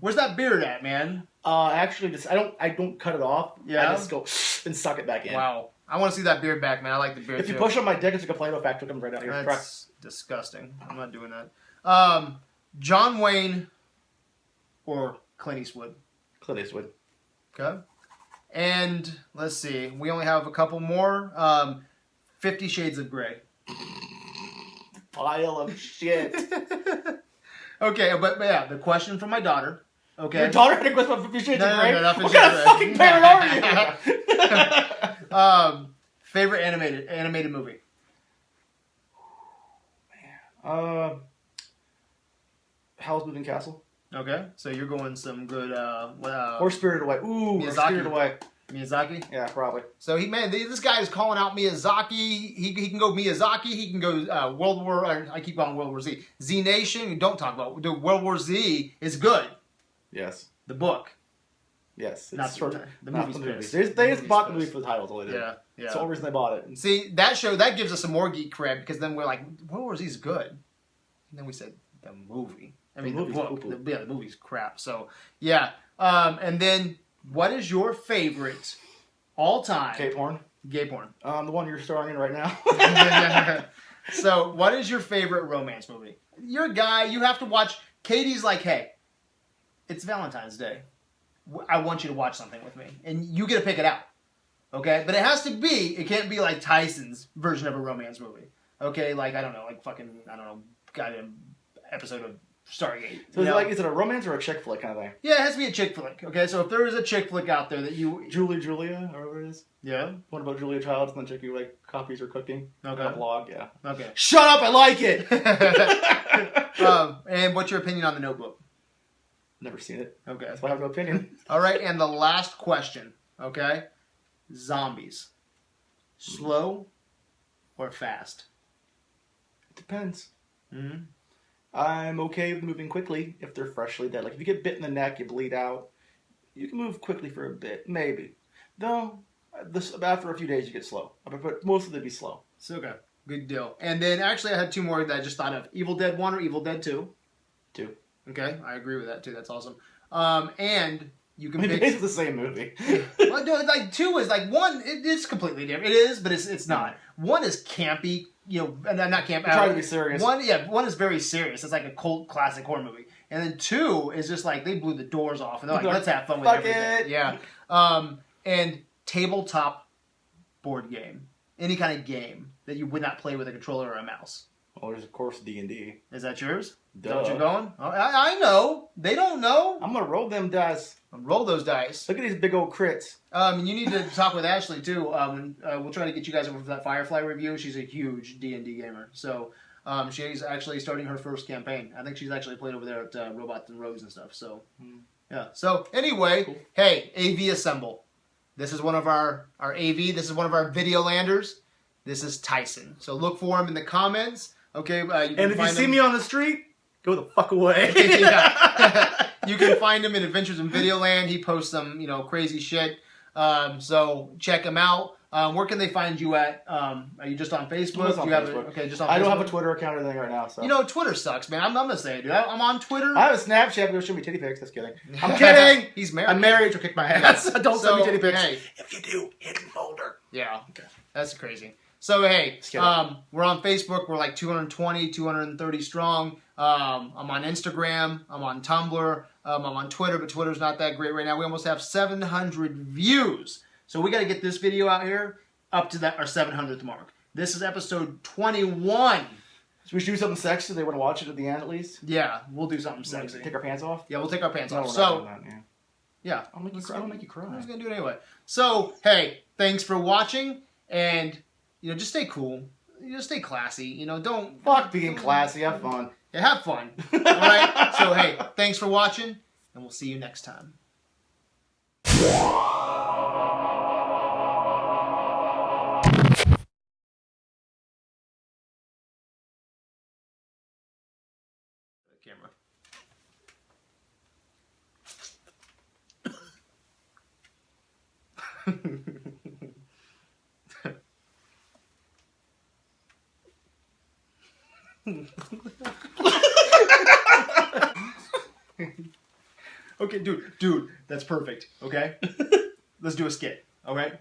[SPEAKER 1] Where's that beard at, man?
[SPEAKER 2] Actually, I don't cut it off.
[SPEAKER 1] Yeah.
[SPEAKER 2] I just go and suck it back in.
[SPEAKER 1] Wow. I want to see that beard back, man. I like the beard.
[SPEAKER 2] If you push on my dick, it's like a Play-Doh factory comes right out here.
[SPEAKER 1] That's disgusting. I'm not doing that. John Wayne or Clint Eastwood?
[SPEAKER 2] Clint Eastwood.
[SPEAKER 1] Okay. And let's see. We only have a couple more. 50 Shades of Grey.
[SPEAKER 2] Pile of shit.
[SPEAKER 1] Okay, but yeah, the question from my daughter. Okay.
[SPEAKER 2] Your daughter had a question about 50 Shades of Grey?
[SPEAKER 1] No, not 50
[SPEAKER 2] what
[SPEAKER 1] Shades
[SPEAKER 2] kind of fucking parent are you?
[SPEAKER 1] Favorite animated movie?
[SPEAKER 2] Howl's Moving Castle.
[SPEAKER 1] Okay, so you're going some good.
[SPEAKER 2] Or Spirited Away. Ooh, or Spirited Away.
[SPEAKER 1] Miyazaki?
[SPEAKER 2] Yeah, probably.
[SPEAKER 1] So this guy is calling out Miyazaki. He can go Miyazaki. He can go World War. I keep calling World War Z. Z Nation. Don't talk about World War Z is good.
[SPEAKER 2] Yes.
[SPEAKER 1] The book.
[SPEAKER 2] Yes.
[SPEAKER 1] Not the movie's
[SPEAKER 2] They just bought the movie for the title. All they did.
[SPEAKER 1] Yeah.
[SPEAKER 2] That's the only reason they bought it.
[SPEAKER 1] And see, that gives us some more geek cred because then we're like, World War Z is good. And then we said the movie. I mean, the book. The movie's crap. So yeah. And then what is your favorite all-time
[SPEAKER 2] Gay porn?
[SPEAKER 1] Gay porn.
[SPEAKER 2] The one you're starring in right now.
[SPEAKER 1] So, what is your favorite romance movie? You're a guy, you have to watch. Katie's like, hey, it's Valentine's Day. I want you to watch something with me. And you get to pick it out. Okay? But it can't be like Tyson's version of a romance movie. Okay? Like, I don't know, goddamn episode of Stargate.
[SPEAKER 2] So is it a romance or a chick flick kind of thing?
[SPEAKER 1] Yeah, it has to be a chick flick. Okay, so if there is a chick flick out there that you...
[SPEAKER 2] Julia, or whatever it is.
[SPEAKER 1] Yeah?
[SPEAKER 2] One about Julia Childs and the chick who copies her cooking.
[SPEAKER 1] Okay.
[SPEAKER 2] On a blog, yeah.
[SPEAKER 1] Okay.
[SPEAKER 2] Shut up, I like it!
[SPEAKER 1] And what's your opinion on The Notebook?
[SPEAKER 2] Never seen it.
[SPEAKER 1] Okay.
[SPEAKER 2] That's why I have no opinion.
[SPEAKER 1] All right, and the last question, okay? Zombies. Slow or fast?
[SPEAKER 2] It depends.
[SPEAKER 1] Mm-hmm.
[SPEAKER 2] I'm okay with moving quickly if they're freshly dead. Like, if you get bit in the neck, you bleed out, you can move quickly for a bit, maybe. Though, after a few days, you get slow. But most of them be slow.
[SPEAKER 1] So, okay. Good deal. And then, actually, I had two more that I just thought of. Evil Dead 1 or Evil Dead 2?
[SPEAKER 2] 2.
[SPEAKER 1] Okay, I agree with that, too. That's awesome. And you can pick...
[SPEAKER 2] It's the same movie.
[SPEAKER 1] Well, no, like, 2 is, like, 1, it's completely different. It is, but it's not. 1 is campy. Not camp.
[SPEAKER 2] Trying to be serious.
[SPEAKER 1] One is very serious. It's like a cult classic horror movie. And then 2 is just like they blew the doors off and they're like, let's have fun with everything. Yeah. And tabletop board game, any kind of game that you would not play with a controller or a mouse.
[SPEAKER 2] Well, there's of course D&D.
[SPEAKER 1] Is that yours?
[SPEAKER 2] Duh.
[SPEAKER 1] Is that what you're going? Oh, I know. They don't know.
[SPEAKER 2] I'm gonna roll them dice.
[SPEAKER 1] Roll those dice.
[SPEAKER 2] Look at these big old crits.
[SPEAKER 1] You need to talk with Ashley too. We'll try to get you guys over for that Firefly review. She's a huge D&D gamer, so she's actually starting her first campaign. I think she's actually played over there at Robots and Rogues and stuff. So yeah. So anyway, cool. Hey, AV Assemble. This is one of our AV. This is one of our video landers. This is Tyson. So look for him in the comments. Okay.
[SPEAKER 2] And if you see me on the street, go the fuck away.
[SPEAKER 1] You can find him in Adventures in Videoland. He posts some, crazy shit. So check him out. Where can they find you at? Are you just on Facebook?
[SPEAKER 2] Just on Facebook.
[SPEAKER 1] Okay, just on Facebook.
[SPEAKER 2] I don't have a Twitter account or anything right now. So
[SPEAKER 1] Twitter sucks, man. I'm gonna say it, dude. I'm on Twitter.
[SPEAKER 2] I have a Snapchat. Go show me titty pics. Just kidding. I'm kidding.
[SPEAKER 1] He's married.
[SPEAKER 2] I'm married. You'll kick my ass. Don't send me titty pics.
[SPEAKER 1] Hey.
[SPEAKER 2] If you do, hidden folder.
[SPEAKER 1] Yeah. Okay. That's crazy. So, hey, we're on Facebook. We're like 220, 230 strong. I'm on Instagram. I'm on Tumblr. I'm on Twitter, but Twitter's not that great right now. We almost have 700 views. So we got to get this video out here up to our 700th mark. This is episode 21.
[SPEAKER 2] So we should do something sexy. They want to watch it at the end at least?
[SPEAKER 1] Yeah, we'll do something sexy.
[SPEAKER 2] Take our pants off?
[SPEAKER 1] Yeah, we'll take our pants off.
[SPEAKER 2] We're
[SPEAKER 1] So,
[SPEAKER 2] not doing that,
[SPEAKER 1] yeah.
[SPEAKER 2] I'll make you cry. I'll make you cry.
[SPEAKER 1] I was going to do it anyway. So, hey, thanks for watching. And, just stay cool. Just stay classy. Don't...
[SPEAKER 2] Fuck being classy. Have fun.
[SPEAKER 1] Yeah, have fun. All right? So, hey, thanks for watching, and we'll see you next time. Camera. Okay, dude, that's perfect. Okay, let's do a skit. All right.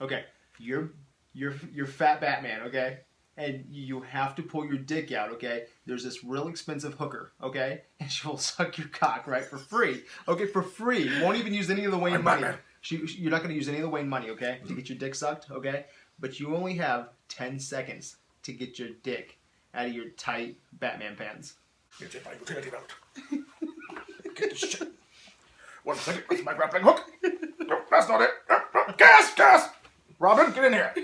[SPEAKER 1] Okay, you're fat Batman. Okay, and you have to pull your dick out. Okay, there's this real expensive hooker. Okay, and she will suck your cock right for free. Okay, for free. You won't even use any of the Wayne money. You're not going to use any of the Wayne money. Okay, to get your dick sucked. Okay, but you only have 10 seconds to get your dick out of your tight Batman pants.
[SPEAKER 2] Here's my utility belt. Get this shit. 1 second, where's my grappling hook? No, that's not it. Gas! Robin, get in here.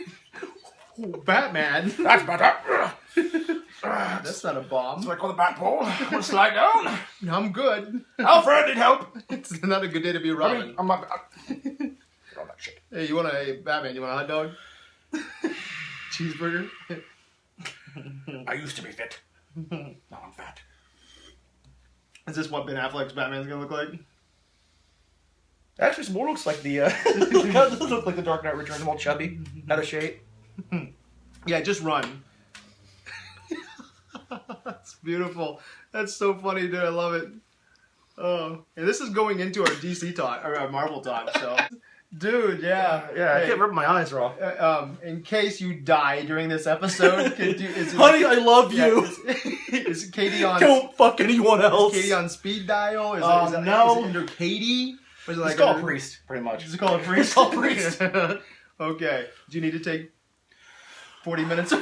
[SPEAKER 1] Oh, Batman.
[SPEAKER 2] That's better.
[SPEAKER 1] That's not a bomb.
[SPEAKER 2] So I call the bat pole. I'm gonna slide down.
[SPEAKER 1] I'm good.
[SPEAKER 2] Alfred, need help.
[SPEAKER 1] It's not a good day to be Robin.
[SPEAKER 2] I'm not. Get all that shit.
[SPEAKER 1] Hey, hey, Batman, you want a hot dog? Cheeseburger?
[SPEAKER 2] I used to be fit. Now I'm fat.
[SPEAKER 1] Is this what Ben Affleck's Batman's gonna look like?
[SPEAKER 2] Actually, some more looks like the. It does look like the Dark Knight Returns. I'm all chubby, out of shape.
[SPEAKER 1] Yeah, just run. That's beautiful. That's so funny, dude. I love it. Oh, and this is going into our DC talk, or our Marvel talk. So, dude, yeah,
[SPEAKER 2] Yeah, I can't rub my eyes raw.
[SPEAKER 1] In case you die during this episode,
[SPEAKER 2] Honey, I love you.
[SPEAKER 1] Is Katie on?
[SPEAKER 2] Don't fuck anyone else.
[SPEAKER 1] Is Katie on speed dial? Is
[SPEAKER 2] No.
[SPEAKER 1] Is it under Katie? Or is it like
[SPEAKER 2] It's called Priest, pretty much.
[SPEAKER 1] Is it called a priest?
[SPEAKER 2] It's called Priest.
[SPEAKER 1] Okay. Do you need to take 40 minutes?